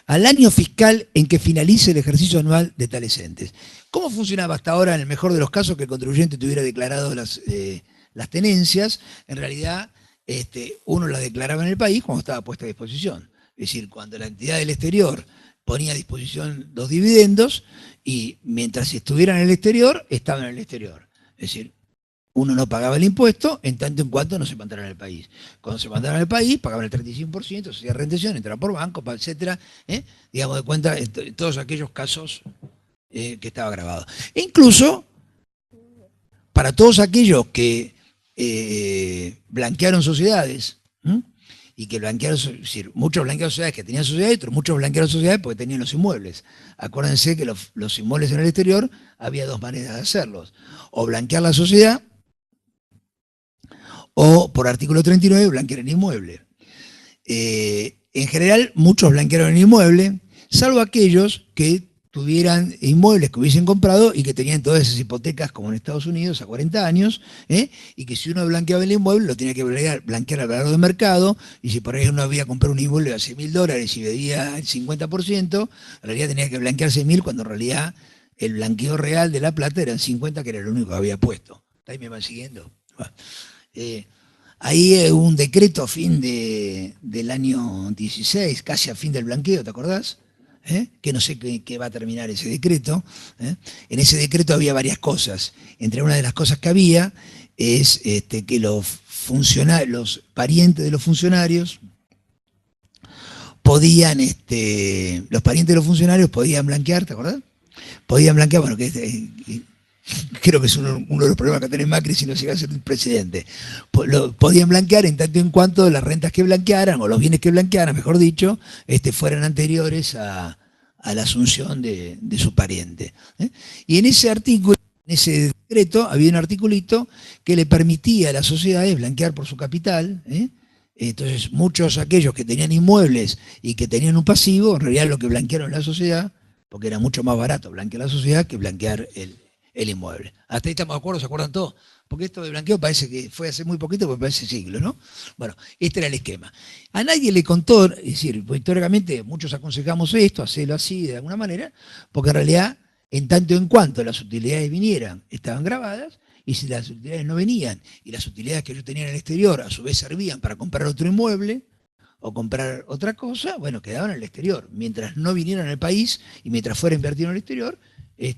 al año fiscal en que finalice el ejercicio anual de tales entes. ¿Cómo funcionaba hasta ahora, en el mejor de los casos, que el contribuyente tuviera declarado las tenencias? En realidad, uno las declaraba en el país cuando estaba puesta a disposición. Es decir, cuando la entidad del exterior ponía a disposición los dividendos, y mientras estuvieran en el exterior, estaban en el exterior. Es decir, uno no pagaba el impuesto en tanto en cuanto no se mandaran al país. Cuando se mandaran al país, pagaban el 35%, se hacía rendición, entraba por banco, etcétera, digamos, de cuenta en todos aquellos casos que estaba grabado. E incluso, para todos aquellos que blanquearon sociedades, y que blanquearon, es decir, muchos blanquearon sociedades que tenían sociedades, pero muchos blanquearon sociedades porque tenían los inmuebles. Acuérdense que los inmuebles en el exterior había dos maneras de hacerlos: o blanquear la sociedad, o por artículo 39 blanquear el inmueble. En general, muchos blanquearon el inmueble, salvo aquellos que tuvieran inmuebles que hubiesen comprado y que tenían todas esas hipotecas como en Estados Unidos a 40 años, y que si uno blanqueaba el inmueble lo tenía que blanquear al valor de mercado, y si por ahí uno había comprado un inmueble a $100.000 y debía el 50%, en realidad tenía que blanquear 100.000, cuando en realidad el blanqueo real de la plata eran 50, que era lo único que había puesto. ¿Ahí me van siguiendo? Ahí hubo un decreto a fin del año 16, casi a fin del blanqueo, ¿te acordás? Que no sé qué va a terminar ese decreto. En ese decreto había varias cosas. Entre una de las cosas que había es que los parientes de los funcionarios podían, blanquear, ¿te acordás? Podían blanquear, bueno, creo que es uno de los problemas que tiene Macri si no llega a ser el presidente. Podían blanquear en tanto en cuanto las rentas que blanquearan, o los bienes que blanquearan, mejor dicho, fueran anteriores a la asunción de su pariente. Y en ese artículo, en ese decreto, había un articulito que le permitía a las sociedades blanquear por su capital. Entonces, muchos aquellos que tenían inmuebles y que tenían un pasivo, en realidad lo que blanquearon la sociedad, porque era mucho más barato blanquear la sociedad que blanquear el inmueble. Hasta ahí estamos de acuerdo, ¿se acuerdan todos? Porque esto de blanqueo parece que fue hace muy poquito, porque parece siglos, ¿no? Bueno, este era el esquema. A nadie le contó, es decir, pues, históricamente muchos aconsejamos esto, hacerlo así de alguna manera, porque en realidad, en tanto en cuanto las utilidades vinieran, estaban grabadas, y si las utilidades no venían, y las utilidades que ellos tenían en el exterior a su vez servían para comprar otro inmueble, o comprar otra cosa, bueno, quedaban en el exterior. Mientras no vinieran al país, y mientras fuera invertido en el exterior, en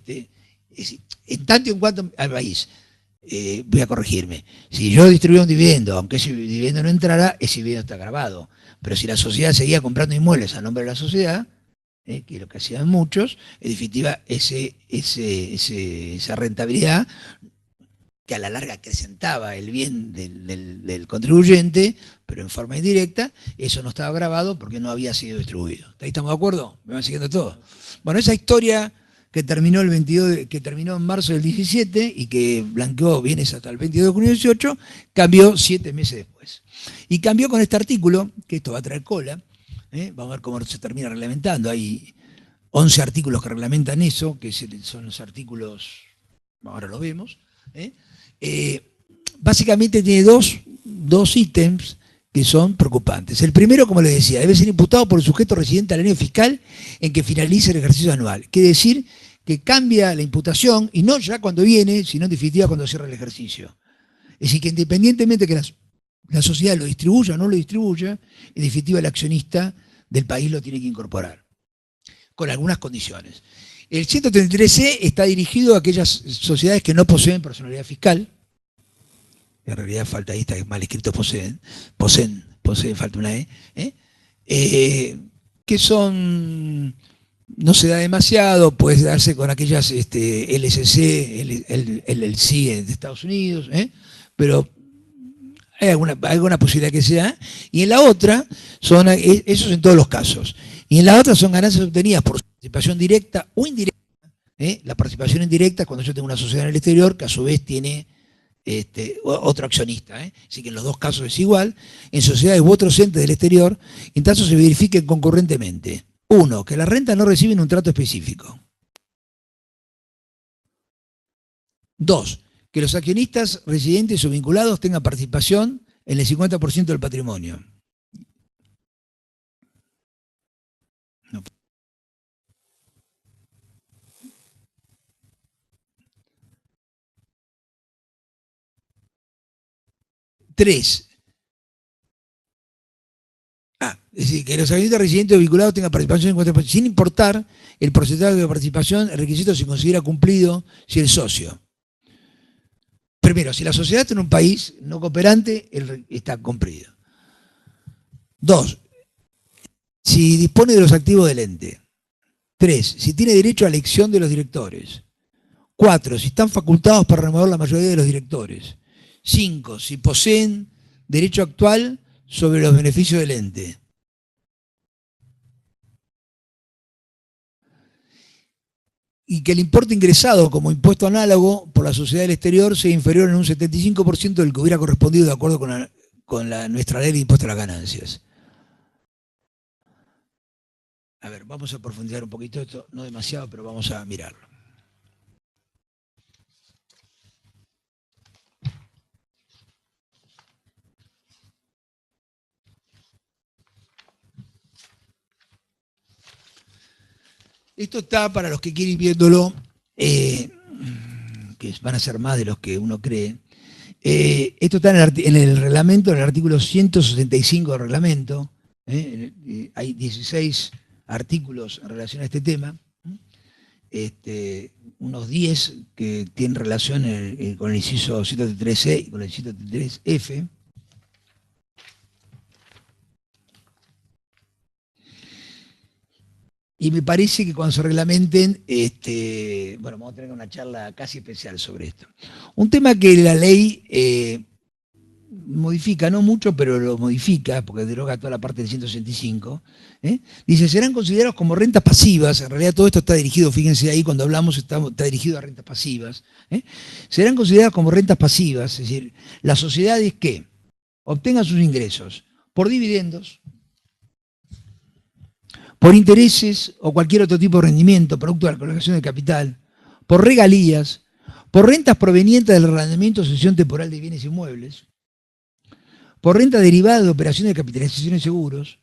tanto en cuanto al país, voy a corregirme, si yo distribuía un dividendo, aunque ese dividendo no entrara, ese dividendo está grabado. Pero si la sociedad seguía comprando inmuebles a nombre de la sociedad, que es lo que hacían muchos, en definitiva, esa rentabilidad, que a la larga acrecentaba el bien del contribuyente, pero en forma indirecta, eso no estaba grabado porque no había sido distribuido. ¿Ahí estamos de acuerdo? ¿Me van siguiendo todo? Bueno, esa historia que terminó en marzo del 17 y que blanqueó bienes hasta el 22 de junio del 18, cambió 7 meses después. Y cambió con este artículo, que esto va a traer cola, vamos a ver cómo se termina reglamentando. Hay 11 artículos que reglamentan eso, que son los artículos, ahora lo vemos. Básicamente tiene dos ítems que son preocupantes. El primero, como les decía, debe ser imputado por el sujeto residente al año fiscal en que finalice el ejercicio anual. Quiere decir que cambia la imputación, y no ya cuando viene, sino en definitiva cuando cierra el ejercicio. Es decir, que independientemente de que la sociedad lo distribuya o no lo distribuya, en definitiva el accionista del país lo tiene que incorporar, con algunas condiciones. El 133C está dirigido a aquellas sociedades que no poseen personalidad fiscal. En realidad falta ahí, está mal escrito, poseen, falta una E. Que son, no se da demasiado, puede darse con aquellas LCC, LLC de Estados Unidos, pero hay alguna posibilidad que sea. Y en la otra, esos en todos los casos. Y en la otra son ganancias obtenidas por participación directa o indirecta. La participación indirecta es cuando yo tengo una sociedad en el exterior que a su vez tiene otro accionista. Así que en los dos casos es igual. En sociedades u otros entes del exterior, en tanto se verifiquen concurrentemente. Uno, que las rentas no reciben un trato específico. Dos, que los accionistas residentes o vinculados tengan participación en el 50% del patrimonio. No. 3. Es decir, que los accionistas residentes o vinculados tengan participación en 50%, sin importar el porcentaje de participación, el requisito se considera cumplido si el socio. Primero, si la sociedad está en un país no cooperante, está cumplido. 2. Si dispone de los activos del ente. 3. Si tiene derecho a elección de los directores. 4. Si están facultados para remover la mayoría de los directores. 5. Si poseen derecho actual sobre los beneficios del ente. Y que el importe ingresado como impuesto análogo por la sociedad del exterior sea inferior en un 75% del que hubiera correspondido de acuerdo con nuestra ley de impuesto a las ganancias. A ver, vamos a profundizar un poquito esto, no demasiado, pero vamos a mirarlo. Esto está para los que quieren ir viéndolo, que van a ser más de los que uno cree. Esto está en el reglamento, en el artículo 165 del reglamento. Hay 16 artículos en relación a este tema. Unos 10 que tienen relación con el inciso 133E y con el 133F. Y me parece que cuando se reglamenten, bueno, vamos a tener una charla casi especial sobre esto. Un tema que la ley modifica, no mucho, pero lo modifica, porque deroga toda la parte del 165, dice, serán considerados como rentas pasivas, en realidad todo esto está dirigido, fíjense ahí, cuando hablamos está dirigido a rentas pasivas, serán consideradas como rentas pasivas, es decir, las sociedades que obtengan sus ingresos por dividendos, por intereses o cualquier otro tipo de rendimiento, producto de la colocación de capital, por regalías, por rentas provenientes del arrendamiento o cesión temporal de bienes inmuebles, por renta derivada de operaciones de capitalización de seguros,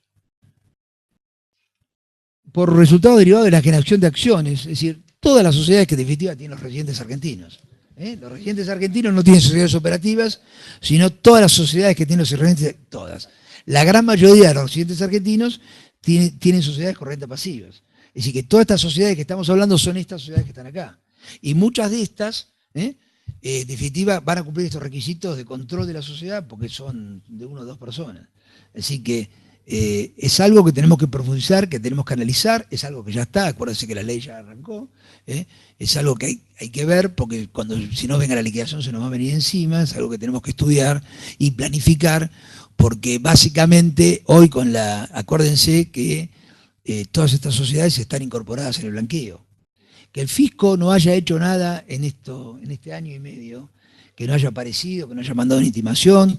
por resultado derivado de la generación de acciones, es decir, todas las sociedades que en definitiva tienen los residentes argentinos. Los residentes argentinos no tienen sociedades operativas, sino todas las sociedades que tienen los residentes, todas. La gran mayoría de los residentes argentinos tienen sociedades con renta pasivas. Es decir, que todas estas sociedades que estamos hablando son estas sociedades que están acá. Y muchas de estas, en definitiva, van a cumplir estos requisitos de control de la sociedad porque son de 1 o 2 personas. Así que es algo que tenemos que profundizar, que tenemos que analizar, es algo que ya está, acuérdense que la ley ya arrancó, es algo que hay que ver porque si no venga la liquidación se nos va a venir encima, es algo que tenemos que estudiar y planificar, porque básicamente hoy acuérdense que todas estas sociedades están incorporadas en el blanqueo. Que el fisco no haya hecho nada en este año y medio, que no haya aparecido, que no haya mandado una intimación,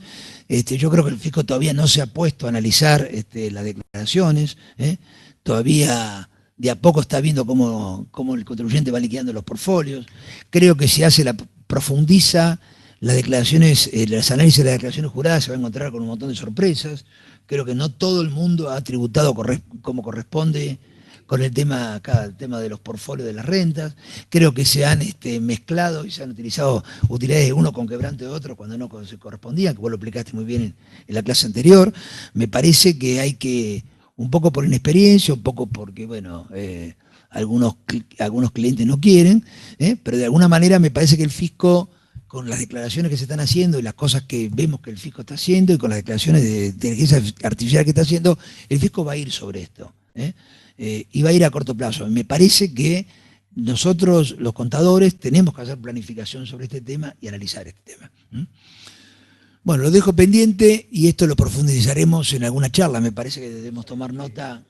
yo creo que el fisco todavía no se ha puesto a analizar las declaraciones, todavía de a poco está viendo cómo el contribuyente va liquidando los portfolios. Creo que si profundiza las declaraciones, los análisis de las declaraciones juradas, se va a encontrar con un montón de sorpresas. Creo que no todo el mundo ha tributado como corresponde con el tema de los portfolios de las rentas. Creo que se han mezclado y se han utilizado utilidades de uno con quebrante de otro cuando no se correspondían, que vos lo explicaste muy bien en la clase anterior. Me parece que hay que, un poco por inexperiencia, un poco porque, bueno, algunos clientes no quieren, pero de alguna manera me parece que el fisco, con las declaraciones que se están haciendo y las cosas que vemos que el fisco está haciendo y con las declaraciones de inteligencia artificial que está haciendo, el fisco va a ir sobre esto. Y va a ir a corto plazo. Me parece que nosotros, los contadores, tenemos que hacer planificación sobre este tema y analizar este tema. Bueno, lo dejo pendiente y esto lo profundizaremos en alguna charla. Me parece que debemos tomar nota.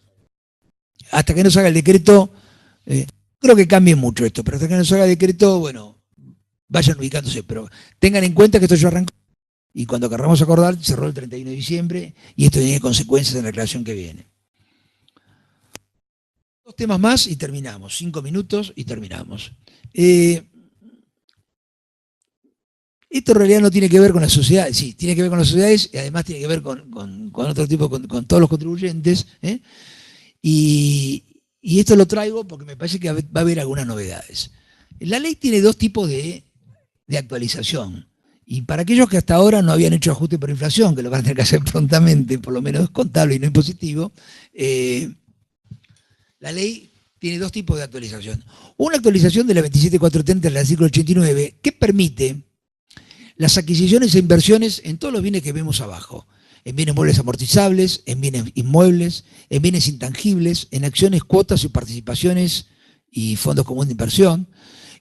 Hasta que no se haga el decreto, creo que cambie mucho esto, pero hasta que no se haga el decreto, bueno, vayan ubicándose, pero tengan en cuenta que esto ya arrancó y cuando querramos acordar cerró el 31 de diciembre y esto tiene consecuencias en la declaración que viene. 2 temas más y terminamos, 5 minutos y terminamos. Esto en realidad no tiene que ver con la sociedad, sí, tiene que ver con las sociedades y además tiene que ver con otro tipo, con todos los contribuyentes. Y esto lo traigo porque me parece que va a haber algunas novedades. La ley tiene 2 tipos de actualización. Y para aquellos que hasta ahora no habían hecho ajuste por inflación, que lo van a tener que hacer prontamente, por lo menos contable y no impositivo, la ley tiene 2 tipos de actualización. Una actualización de la 27430 del artículo 89 que permite las adquisiciones e inversiones en todos los bienes que vemos abajo, en bienes muebles amortizables, en bienes inmuebles, en bienes intangibles, en acciones, cuotas y participaciones y fondos comunes de inversión,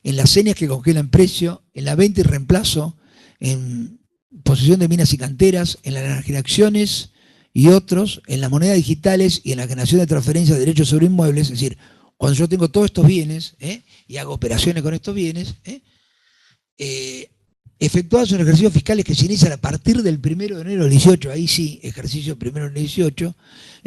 en las señas que congelan precio, en la venta y reemplazo, en posesión de minas y canteras, en las enajenaciones y otros, en las monedas digitales y en la generación de transferencias de derechos sobre inmuebles, es decir, cuando yo tengo todos estos bienes y hago operaciones con estos bienes, efectuados en ejercicios fiscales que se inician a partir del 1 de enero del 18, ahí sí, ejercicio 1 de enero del 18,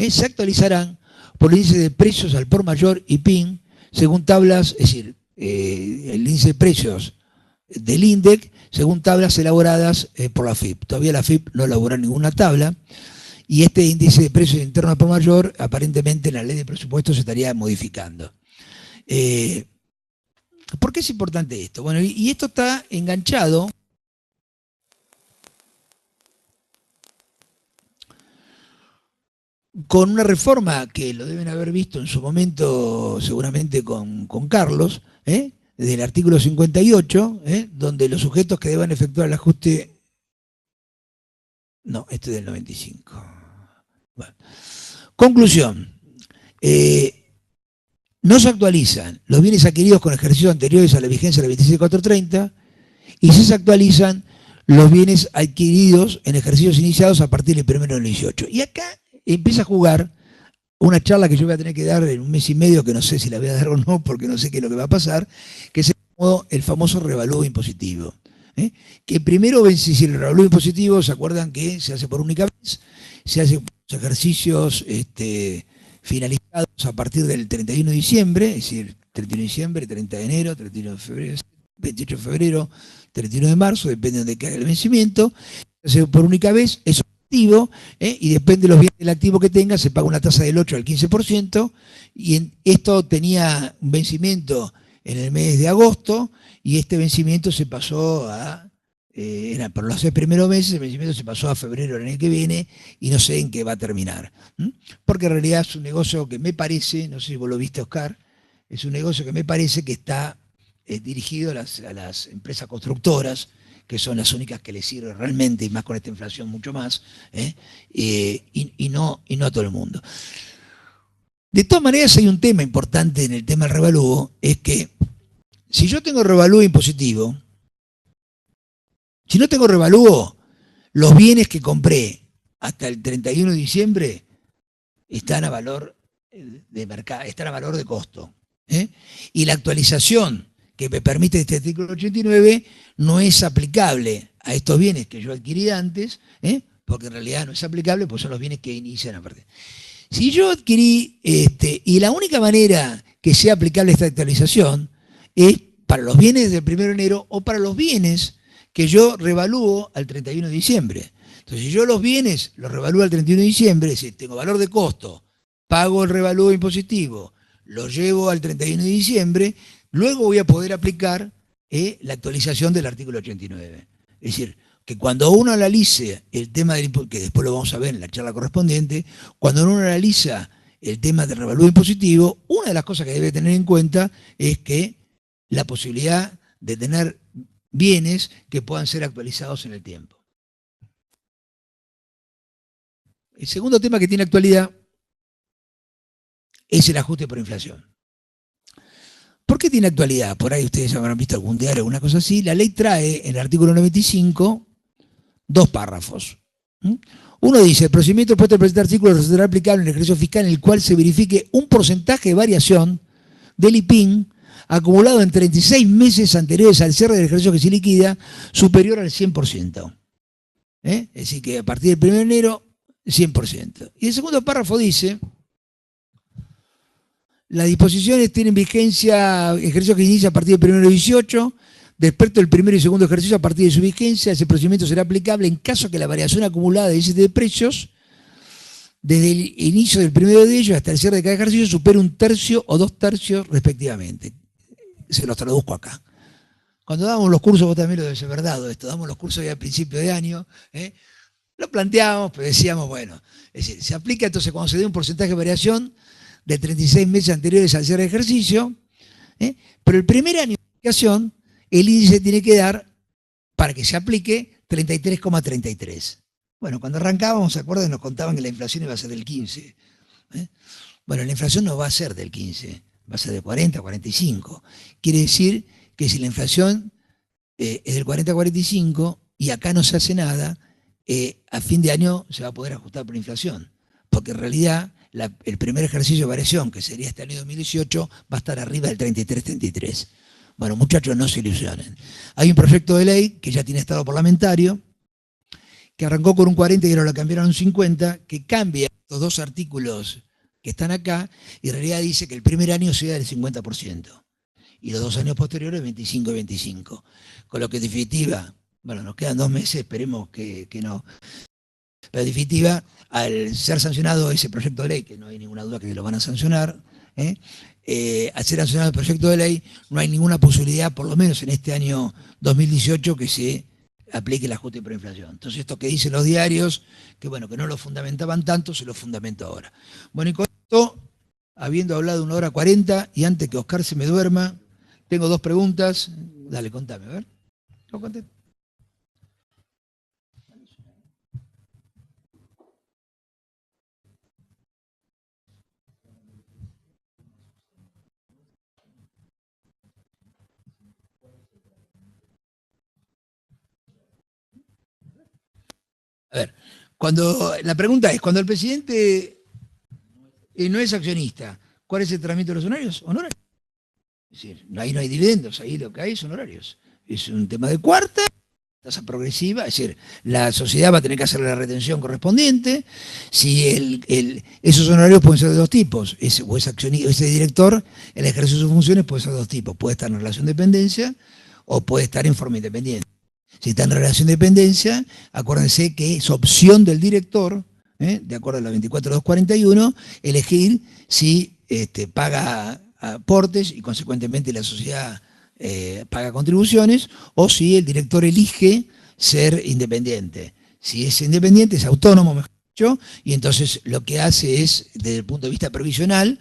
se actualizarán por el índice de precios al por mayor y PIN, según tablas, es decir, el índice de precios del INDEC, según tablas elaboradas por la FIP. Todavía la FIP no elabora ninguna tabla, y este índice de precios interno al por mayor, aparentemente en la ley de presupuestos se estaría modificando. ¿Por qué es importante esto? Bueno, y esto está enganchado con una reforma que lo deben haber visto en su momento seguramente con Carlos, del artículo 58, donde los sujetos que deban efectuar el ajuste... No, este es del 95. Bueno. Conclusión. No se actualizan los bienes adquiridos con ejercicios anteriores a la vigencia de la 27430 y sí se actualizan los bienes adquiridos en ejercicios iniciados a partir del 1 del 18. Y acá empieza a jugar una charla que yo voy a tener que dar en un mes y medio, que no sé si la voy a dar o no, porque no sé qué es lo que va a pasar, que es el famoso revalúo impositivo. Que primero vence, si el revalúo impositivo, ¿se acuerdan que se hace por única vez? Se hace por ejercicios finalizados a partir del 31 de diciembre, es decir, 31 de diciembre, 30 de enero, 31 de febrero, 28 de febrero, 31 de marzo, depende de donde caiga el vencimiento, se hace por única vez, es activo, y depende de los bienes del activo que tenga, se paga una tasa del 8 al 15%, y esto tenía un vencimiento en el mes de agosto, y este vencimiento se pasó a, por los 6 primeros meses, el vencimiento se pasó a febrero del año que viene, y no sé en qué va a terminar. Porque en realidad es un negocio que me parece, no sé si vos lo viste, Oscar, es un negocio que me parece que está dirigido a las empresas constructoras, que son las únicas que les sirve realmente, y más con esta inflación mucho más, y no a todo el mundo. De todas maneras, hay un tema importante en el tema del revalúo, es que si yo tengo revalúo impositivo, si no tengo revalúo, los bienes que compré hasta el 31 de diciembre están a valor de mercado, están a valor de costo. Y la actualización que me permite este artículo 89 no es aplicable a estos bienes que yo adquirí antes, porque en realidad no es aplicable, pues son los bienes que inician a partir. Si yo adquirí, y la única manera que sea aplicable esta actualización es para los bienes del 1 de enero o para los bienes que yo revalúo al 31 de diciembre. Entonces, si yo los bienes los revalúo al 31 de diciembre, es decir, tengo valor de costo, pago el revalúo impositivo, lo llevo al 31 de diciembre, luego voy a poder aplicar la actualización del artículo 89. Es decir, que cuando uno analice el tema del impuesto, que después lo vamos a ver en la charla correspondiente, cuando uno analiza el tema del revalúo impositivo, una de las cosas que debe tener en cuenta es que la posibilidad de tener bienes que puedan ser actualizados en el tiempo. El segundo tema que tiene actualidad es el ajuste por inflación. ¿Por qué tiene actualidad? Por ahí ustedes habrán visto algún diario o alguna cosa así. La ley trae en el artículo 95 2 párrafos. Uno dice: el procedimiento propuesto en el presente artículo resultará aplicable en el ejercicio fiscal en el cual se verifique un porcentaje de variación del IPIN acumulado en 36 meses anteriores al cierre del ejercicio que se liquida, superior al 100%. Es decir, que a partir del 1 de enero, 100%. Y el segundo párrafo dice, las disposiciones tienen vigencia, ejercicio que inicia a partir del 1 de enero 18, respecto del primero y segundo ejercicio a partir de su vigencia, ese procedimiento será aplicable en caso que la variación acumulada de índice de precios desde el inicio del primero de ellos hasta el cierre de cada ejercicio supere 1/3 o 2/3 respectivamente. Se los traduzco acá. Cuando damos los cursos, vos también lo debes haber dado esto, damos los cursos ya a principio de año, lo planteamos, pero decíamos, bueno, es decir, se aplica entonces cuando se dé un porcentaje de variación de 36 meses anteriores al cierre de ejercicio, pero el primer año de aplicación, el índice tiene que dar, para que se aplique, 33,33. Bueno, cuando arrancábamos, ¿se acuerdan? Nos contaban que la inflación iba a ser del 15. Bueno, la inflación no va a ser del 15, va a ser del 40, 45. Quiere decir que si la inflación es del 40 a 45 y acá no se hace nada, a fin de año se va a poder ajustar por inflación. Porque en realidad el primer ejercicio de variación, que sería este año 2018, va a estar arriba del 33-33. Bueno, muchachos, no se ilusionen. Hay un proyecto de ley que ya tiene estado parlamentario, que arrancó con un 40 y ahora lo cambiaron a un 50, que cambia estos dos artículos que están acá, y en realidad dice que el primer año sea del 50%, y los 2 años posteriores 25 y 25. Con lo que en definitiva, bueno, nos quedan 2 meses, esperemos que no. Pero en definitiva, al ser sancionado ese proyecto de ley, que no hay ninguna duda que lo van a sancionar, al ser sancionado el proyecto de ley, no hay ninguna posibilidad, por lo menos en este año 2018, que se aplique el ajuste por inflación. Entonces esto que dicen los diarios, que bueno, que no lo fundamentaban tanto, se lo fundamento ahora. Bueno, y con esto, habiendo hablado 1 hora 40, y antes que Oscar se me duerma, tengo 2 preguntas. Dale, contame, a ver. ¿Lo conté? A ver, la pregunta es, cuando el presidente no es accionista, ¿cuál es el tratamiento de los honorarios? Honorarios. Es decir, ahí no hay dividendos, ahí lo que hay son horarios. Es un tema de cuarta, tasa progresiva, es decir, la sociedad va a tener que hacer la retención correspondiente. Si esos honorarios pueden ser de 2 tipos, ese director, el ejercicio de sus funciones puede ser de 2 tipos, puede estar en relación de dependencia o puede estar en forma independiente. Si está en relación de dependencia, acuérdense que es opción del director, de acuerdo a la 24241, elegir si paga aportes y consecuentemente la sociedad paga contribuciones, o si el director elige ser independiente. Si es independiente, es autónomo, mejor dicho, y entonces lo que hace es, desde el punto de vista previsional,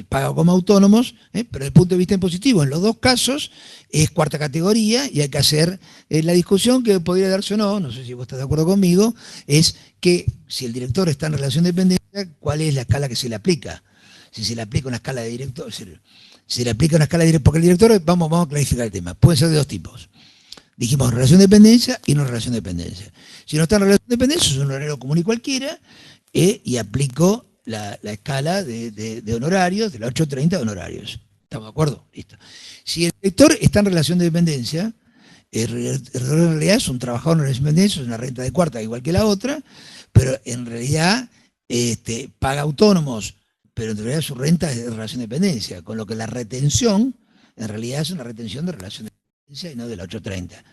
paga como autónomos, pero desde el punto de vista impositivo, en los 2 casos, es cuarta categoría, y hay que hacer la discusión que podría darse o no sé si vos estás de acuerdo conmigo, es que si el director está en relación de dependencia, ¿cuál es la escala que se le aplica? Si se le aplica una escala de director, si se le aplica una escala de director, porque el director, vamos a clarificar el tema, puede ser de 2 tipos. Dijimos relación de dependencia y no relación de dependencia. Si no está en relación de dependencia, es un honorario común y cualquiera, y aplico la escala de honorarios, de la 830 de honorarios. ¿Estamos de acuerdo? Listo. Si el director está en relación de dependencia, en realidad es un trabajador en relación de dependencia, es una renta de cuarta igual que la otra, pero en realidad paga autónomos, pero en realidad su renta es de relación de dependencia, con lo que la retención en realidad es una retención de relación de dependencia y no de la 830.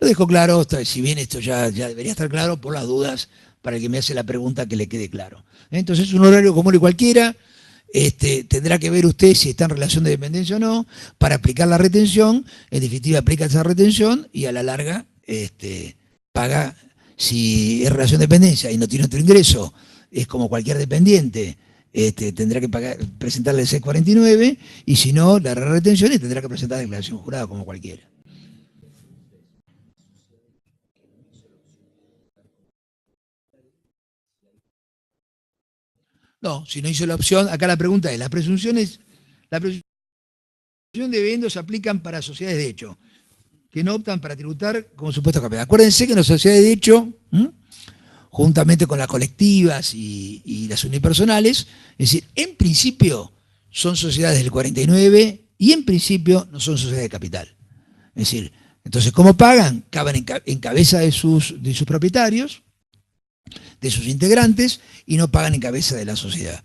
Lo dejo claro, si bien esto ya debería estar claro, por las dudas, para el que me hace la pregunta que le quede claro. Entonces, un horario común y cualquiera, tendrá que ver usted si está en relación de dependencia o no, para aplicar la retención. En definitiva, aplica esa retención y a la larga paga, si es relación de dependencia y no tiene otro ingreso, es como cualquier dependiente, tendrá que presentarle el C49, y si no, la retención, y tendrá que presentar la declaración jurada como cualquiera. No, si no hizo la opción, acá la pregunta es, la presunción de dividendos se aplican para sociedades de hecho, que no optan para tributar como supuesto capital. Acuérdense que en las sociedades de hecho, juntamente con las colectivas y las unipersonales, es decir, en principio son sociedades del 49 y en principio no son sociedades de capital. Es decir, entonces, ¿cómo pagan? Caben en cabeza de sus propietarios, de sus integrantes, y no pagan en cabeza de la sociedad.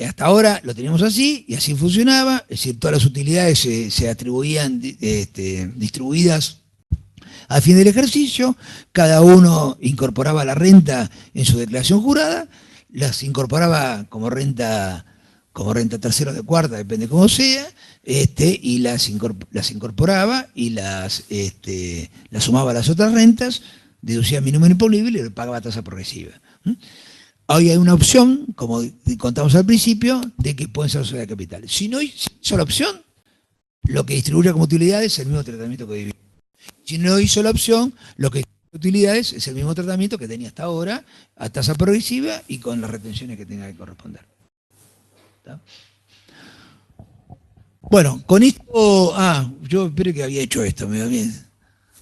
Hasta ahora lo teníamos así, y así funcionaba, es decir, todas las utilidades se atribuían distribuidas al fin del ejercicio, cada uno incorporaba la renta en su declaración jurada, las incorporaba como renta tercera o de cuarta, depende cómo sea, y las incorporaba y las sumaba a las otras rentas, deducía mínimo imponible y le pagaba tasa progresiva. Hoy hay una opción, como contamos al principio, de que pueden ser sociedades de capital. Si no hizo la opción, lo que distribuye como utilidades es el mismo tratamiento que dividió. Si no hizo la opción, lo que distribuye utilidades es el mismo tratamiento que tenía hasta ahora, a tasa progresiva y con las retenciones que tenga que corresponder. ¿Está? Bueno, con esto... yo esperé que había hecho esto, me va bien.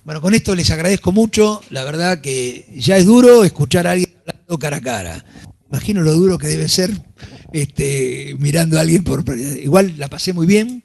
Bueno, con esto les agradezco mucho. La verdad que ya es duro escuchar a alguien hablando cara a cara. Imagino lo duro que debe ser mirando a alguien por... Igual la pasé muy bien.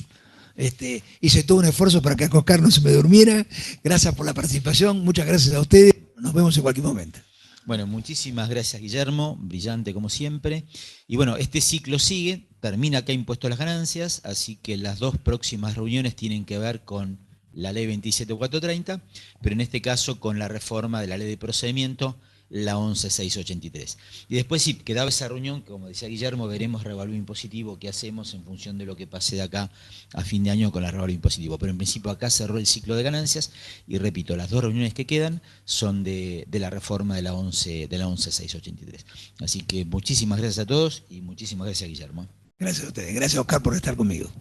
Hice todo un esfuerzo para que Oscar no se me durmiera. Gracias por la participación. Muchas gracias a ustedes. Nos vemos en cualquier momento. Bueno, muchísimas gracias, Guillermo, brillante como siempre. Y bueno, este ciclo sigue, termina acá Impuesto a las Ganancias, así que las dos próximas reuniones tienen que ver con la ley 27430, pero en este caso con la reforma de la ley de procedimiento, la 11683. Y después sí, quedaba esa reunión, que como decía Guillermo, veremos revalúo impositivo, qué hacemos en función de lo que pase de acá a fin de año con la revalúo impositivo. Pero en principio acá cerró el ciclo de ganancias y repito, las dos reuniones que quedan son de la reforma de la 11683. Así que muchísimas gracias a todos y muchísimas gracias, Guillermo. Gracias a ustedes. Gracias, Oscar, por estar conmigo.